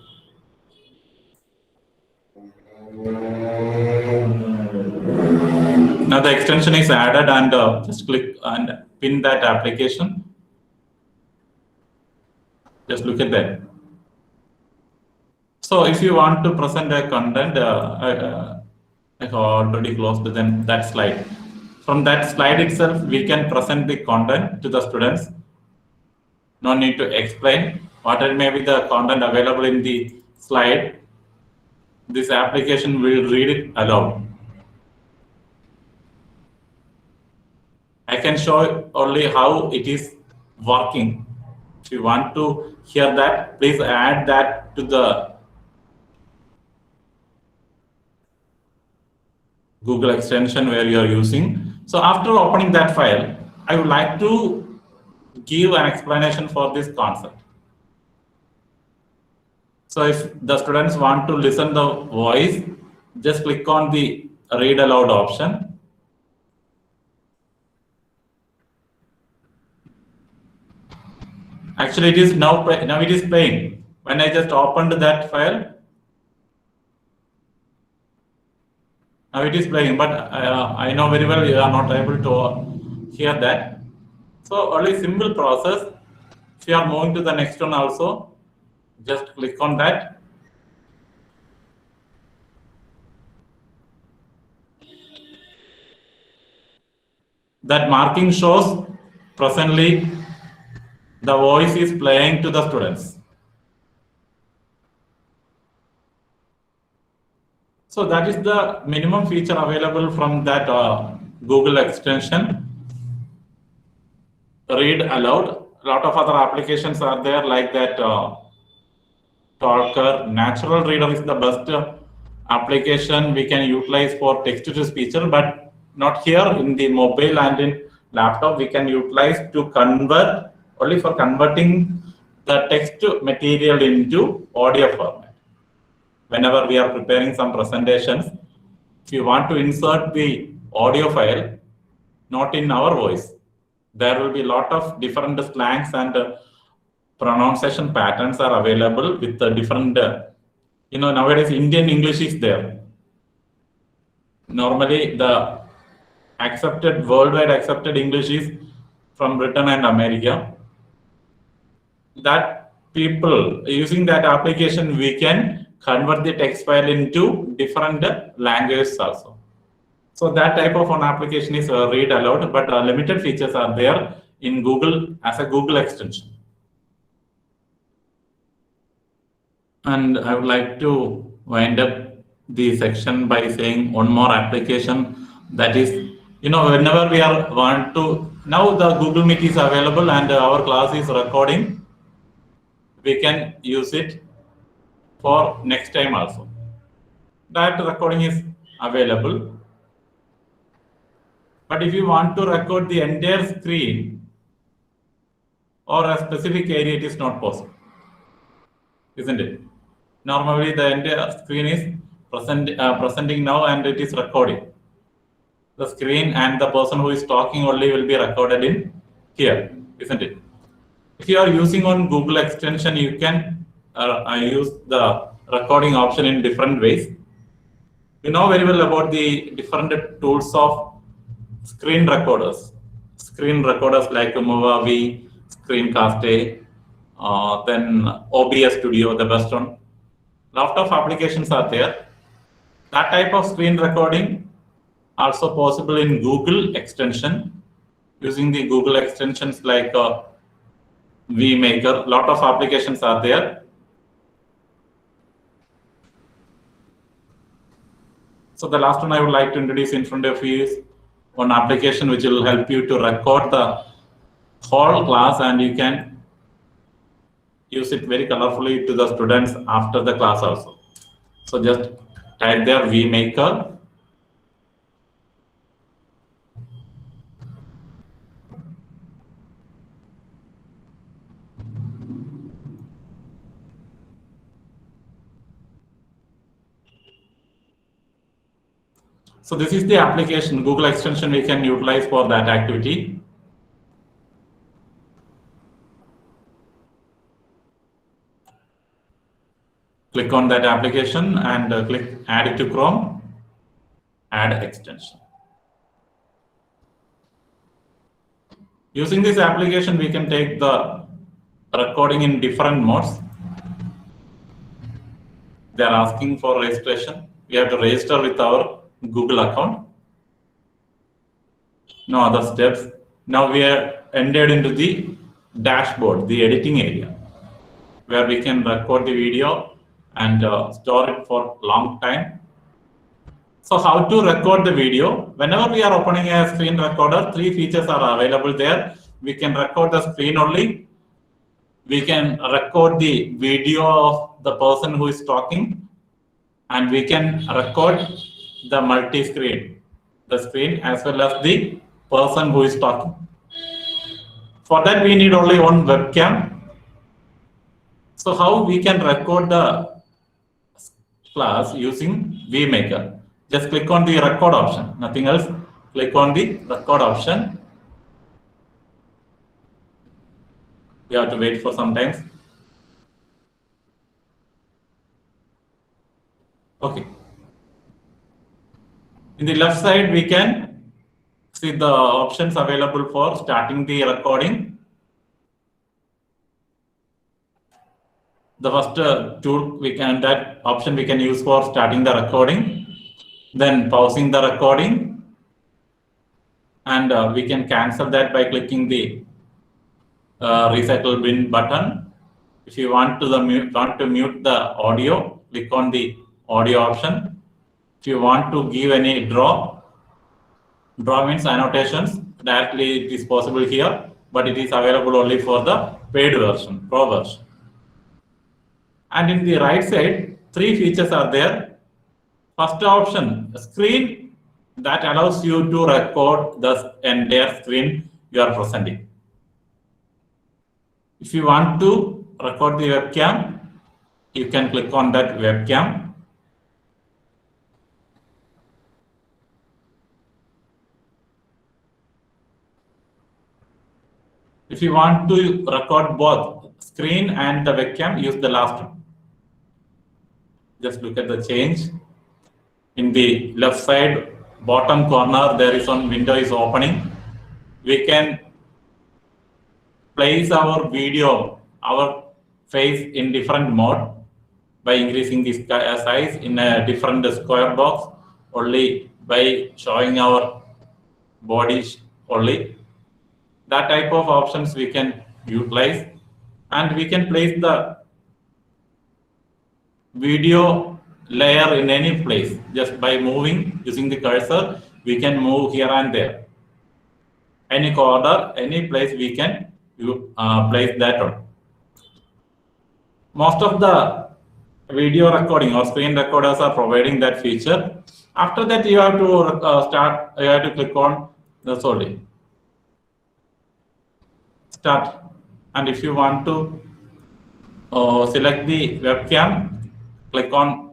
Now the extension is added, and just click and pin that application. Just look at that. So if you want to present a content, I have already closed that slide. From that slide itself, we can present the content to the students. No need to explain whatever may be the content available in the slide. This application will read it aloud. I can show only how it is working. If you want to hear that, please add that to the Google extension where you are using. So after opening that file, I would like to give an explanation for this concept. So if the students want to listen the voice, just click on the read aloud option. Actually, it is now it is playing. When I just opened that file, now it is playing, but I know very well you are not able to hear that. So only simple process. If you are moving to the next one also, just click on that. That marking shows presently the voice is playing to the students. So that is the minimum feature available from that Google extension. Read aloud. A lot of other applications are there like that. Talker, Natural Reader is the best application we can utilize for text-to-speech, but not here in the mobile and in laptop. We can utilize to convert only for converting the text material into audio format. Whenever we are preparing some presentations, if you want to insert the audio file, not in our voice, there will be a lot of different slangs and pronunciation patterns are available with the different, nowadays Indian English is there. Normally the worldwide accepted English is from Britain and America. That people using that application, we can convert the text file into different languages also. So that type of an application is read aloud, but limited features are there in Google as a Google extension. And I would like to wind up the section by saying one more application that is, whenever we want to, now the Google Meet is available and our class is recording, we can use it for next time also. That recording is available. But if you want to record the entire screen or a specific area, it is not possible, isn't it? Normally, the entire screen is presenting now and it is recording. The screen and the person who is talking only will be recorded in here, isn't it? If you are using on Google extension, you can use the recording option in different ways. You know very well about the different tools of screen recorders. Screen recorders like Movavi, Screencast, then OBS Studio, the best one. Lot of applications are there. That type of screen recording also possible in Google extension. Using the Google extensions like vMaker, lot of applications are there. So the last one I would like to introduce in front of you is one application which will help you to record the whole class, and you can use it very colorfully to the students after the class also. So just type there vMaker. So this is the application, Google extension we can utilize for that activity. Click on that application and click Add it to Chrome, Add extension. Using this application, we can take the recording in different modes. They are asking for registration. We have to register with our Google account. No other steps. Now we are entered into the dashboard, the editing area, where we can record the video and store it for long time. So how to record the video? Whenever we are opening a screen recorder, 3 features are available there. We can record the screen only. We can record the video of the person who is talking, and we can record the multi-screen, the screen as well as the person who is talking. For that, we need only one webcam. So how we can record the class using vMaker? Just click on the record option, nothing else. Click on the record option. You have to wait for some time. Okay. In the left side, we can see the options available for starting the recording. The first tool that option we can use for starting the recording, then pausing the recording, and we can cancel that by clicking the recycle bin button. If you want to mute the audio, click on the audio option. If you want to give any draw means annotations, directly it is possible here, but it is available only for the paid version, pro version. And in the right side, 3 features are there. First option, screen, that allows you to record the entire screen you are presenting. If you want to record the webcam, you can click on that webcam. If you want to record both screen and the webcam, use the last one. Just look at the change. In the left side bottom corner, there is one window is opening. We can place our video, our face in different mode by increasing the size in a different square box, only by showing our body only. That type of options we can utilize, and we can place the video layer in any place just by moving using the cursor. We can move here and there, any corner, any place we can place that on. Most of the video recording or screen recorders are providing that feature. After that, you have to you have to click on the start, and if you want to select the webcam, click on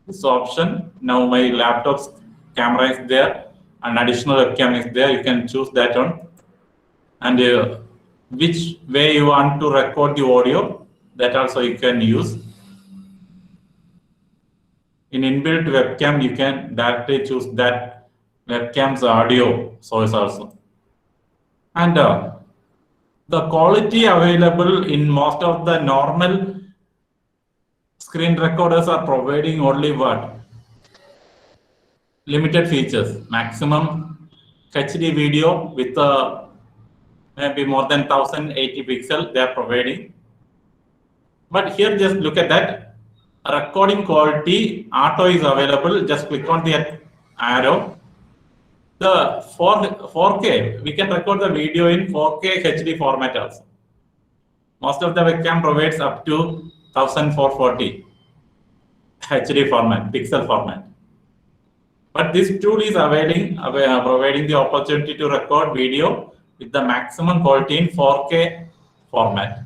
this option. Now my laptop's camera is there, an additional webcam is there. You can choose that one, and which way you want to record the audio, that also you can use. In inbuilt webcam, you can directly choose that webcam's audio source also. And the quality available in most of the normal screen recorders are providing only what? Limited features. Maximum HD video with maybe more than 1080 pixels they are providing. But here, just look at that. Recording quality auto is available. Just click on the arrow. The 4K, we can record the video in 4K HD format also. Most of the webcam provides up to 1440 HD format, pixel format. But this tool is providing the opportunity to record video with the maximum quality in 4K format.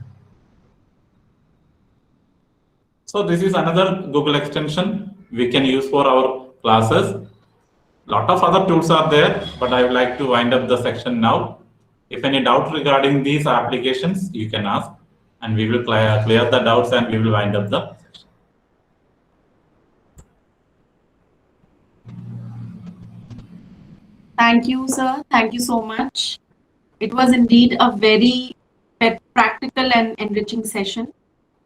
So this is another Google extension we can use for our classes. Lot of other tools are there, but I would like to wind up the section now. If any doubt regarding these applications, you can ask, and we will clear the doubts and we will wind up the section. Thank you, sir. Thank you so much. It was indeed a very practical and enriching session.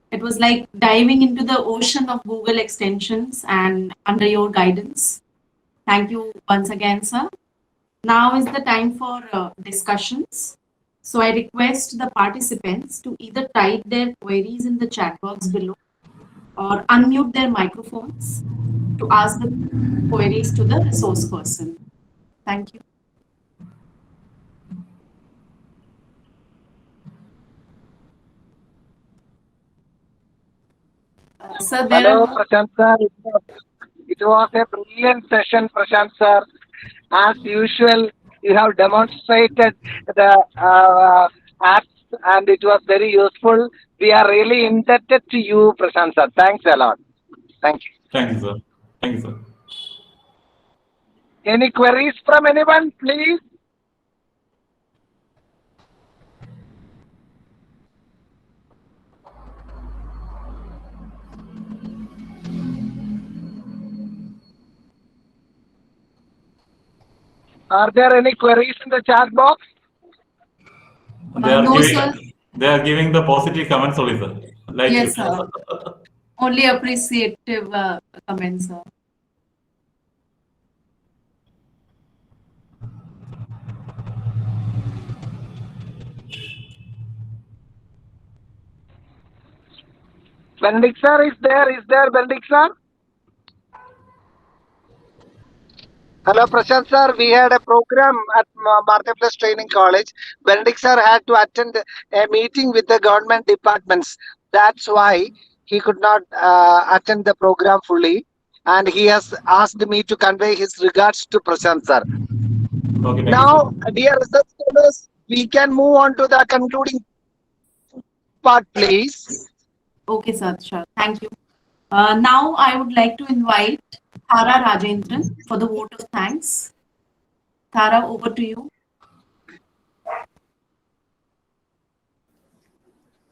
It was like diving into the ocean of Google extensions and under your guidance. Thank you once again, sir. Now is the time for discussions. So I request the participants to either type their queries in the chat box below or unmute their microphones to ask the queries to the resource person. Thank you. Sir, there Hello, are no... Prashant sir. It was a brilliant session, Prashant sir. As usual, you have demonstrated the apps and it was very useful. We are really indebted to you, Prashant sir. Thanks a lot. Thank you. Thank you, sir. Thank you, sir. Any queries from anyone, please? Are there any queries in the chat box? No, sir. They are giving the positive comments only, sir. Like Yes, sir. Only appreciative comments, sir. Benedict sir is there? Is there Benedict sir? Hello, Prashant sir. We had a program at Martha Plus Training College. Benedict sir had to attend a meeting with the government departments. That's why he could not attend the program fully. And he has asked me to convey his regards to Prashant sir. Okay, thank Now, you, dear research scholars, we can move on to the concluding part, please. Okay, sir. Sure. Thank you. Now I would like to invite Thara Rajendran for the vote of thanks. Thara, over to you.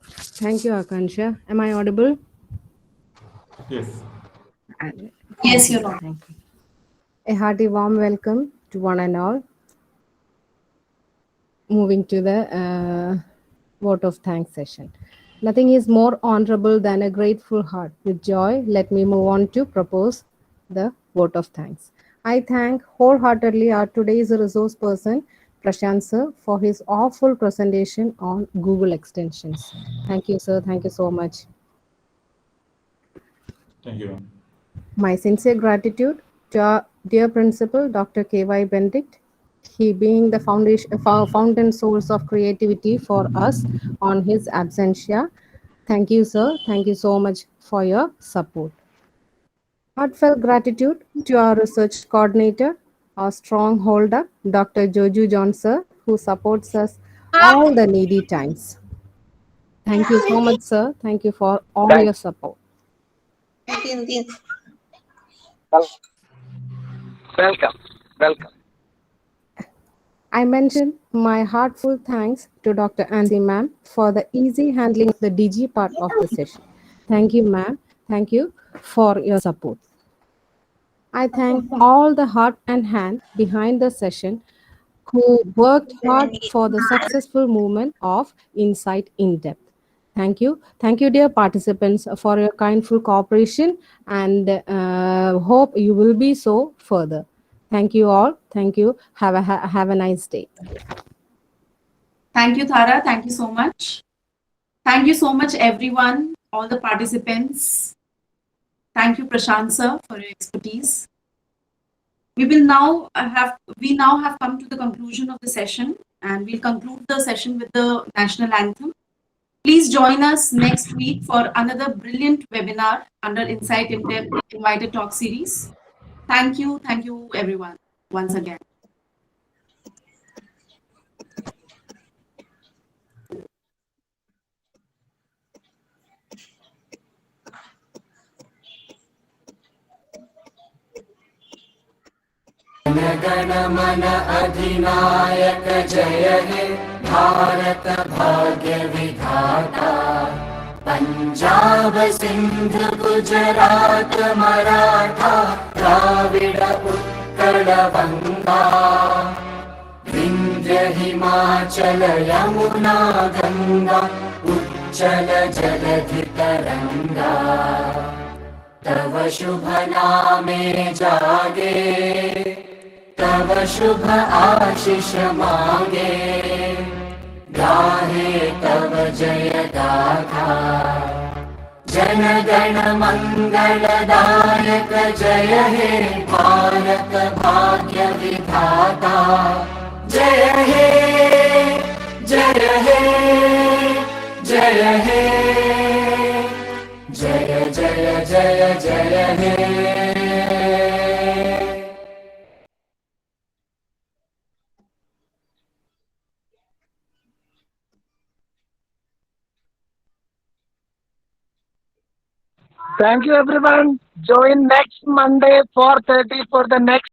Thank you, Akansha. Am I audible? Yes. Yes, you're on. Thank you. A hearty warm welcome to one and all. Moving to the vote of thanks session. Nothing is more honorable than a grateful heart. With joy, let me move on to propose the vote of thanks. I thank wholeheartedly our today's resource person, Prashant sir, for his awful presentation on Google extensions. Thank you, sir. Thank you so much. Thank you. My sincere gratitude to our dear principal, Dr. K.Y. Benedict, he being the fountain source of creativity for us on his absentia. Thank you, sir. Thank you so much for your support. Heartfelt gratitude to our research coordinator, our strongholder, Dr. Joju Johnson, who supports us all the needy times. Thank you so much, sir. Thank you for all your support. Welcome. Welcome. I mentioned my heartfelt thanks to Dr. Andy ma'am for the easy handling of the DG part of the session. Thank you, ma'am. Thank you for your support. I thank all the heart and hand behind the session who worked hard for the successful movement of Insight in Depth. Thank you. Thank you, dear participants, for your kindful cooperation and hope you will be so further. Thank you all. Thank you. Have a nice day. Thank you, Thara. Thank you so much. Thank you so much, everyone, all the participants. Thank you, Prashant sir, for your expertise. We now have come to the conclusion of the session, and we'll conclude the session with the national anthem. Please join us next week for another brilliant webinar under Insight in Depth Invited Talk series. Thank you, everyone, once again. गण मन अधिनायक जय हे भारत भाग्य विधाता पंजाब सिंध गुजरात मराठा द्राविड उत्कल बंगा विंध्य हिमाचल यमुना गंगा उच्चल जलधि तरंगा तव शुभ नामे जागे तव शुभ आशीष मांगे गाहे तव जय गाथा जय जन गण मंगलदायक जय हे भारत भाग्य विधाता जय हे जय हे जय हे जय जय जय जय हे Thank you everyone. Join next Monday 4:30 for the next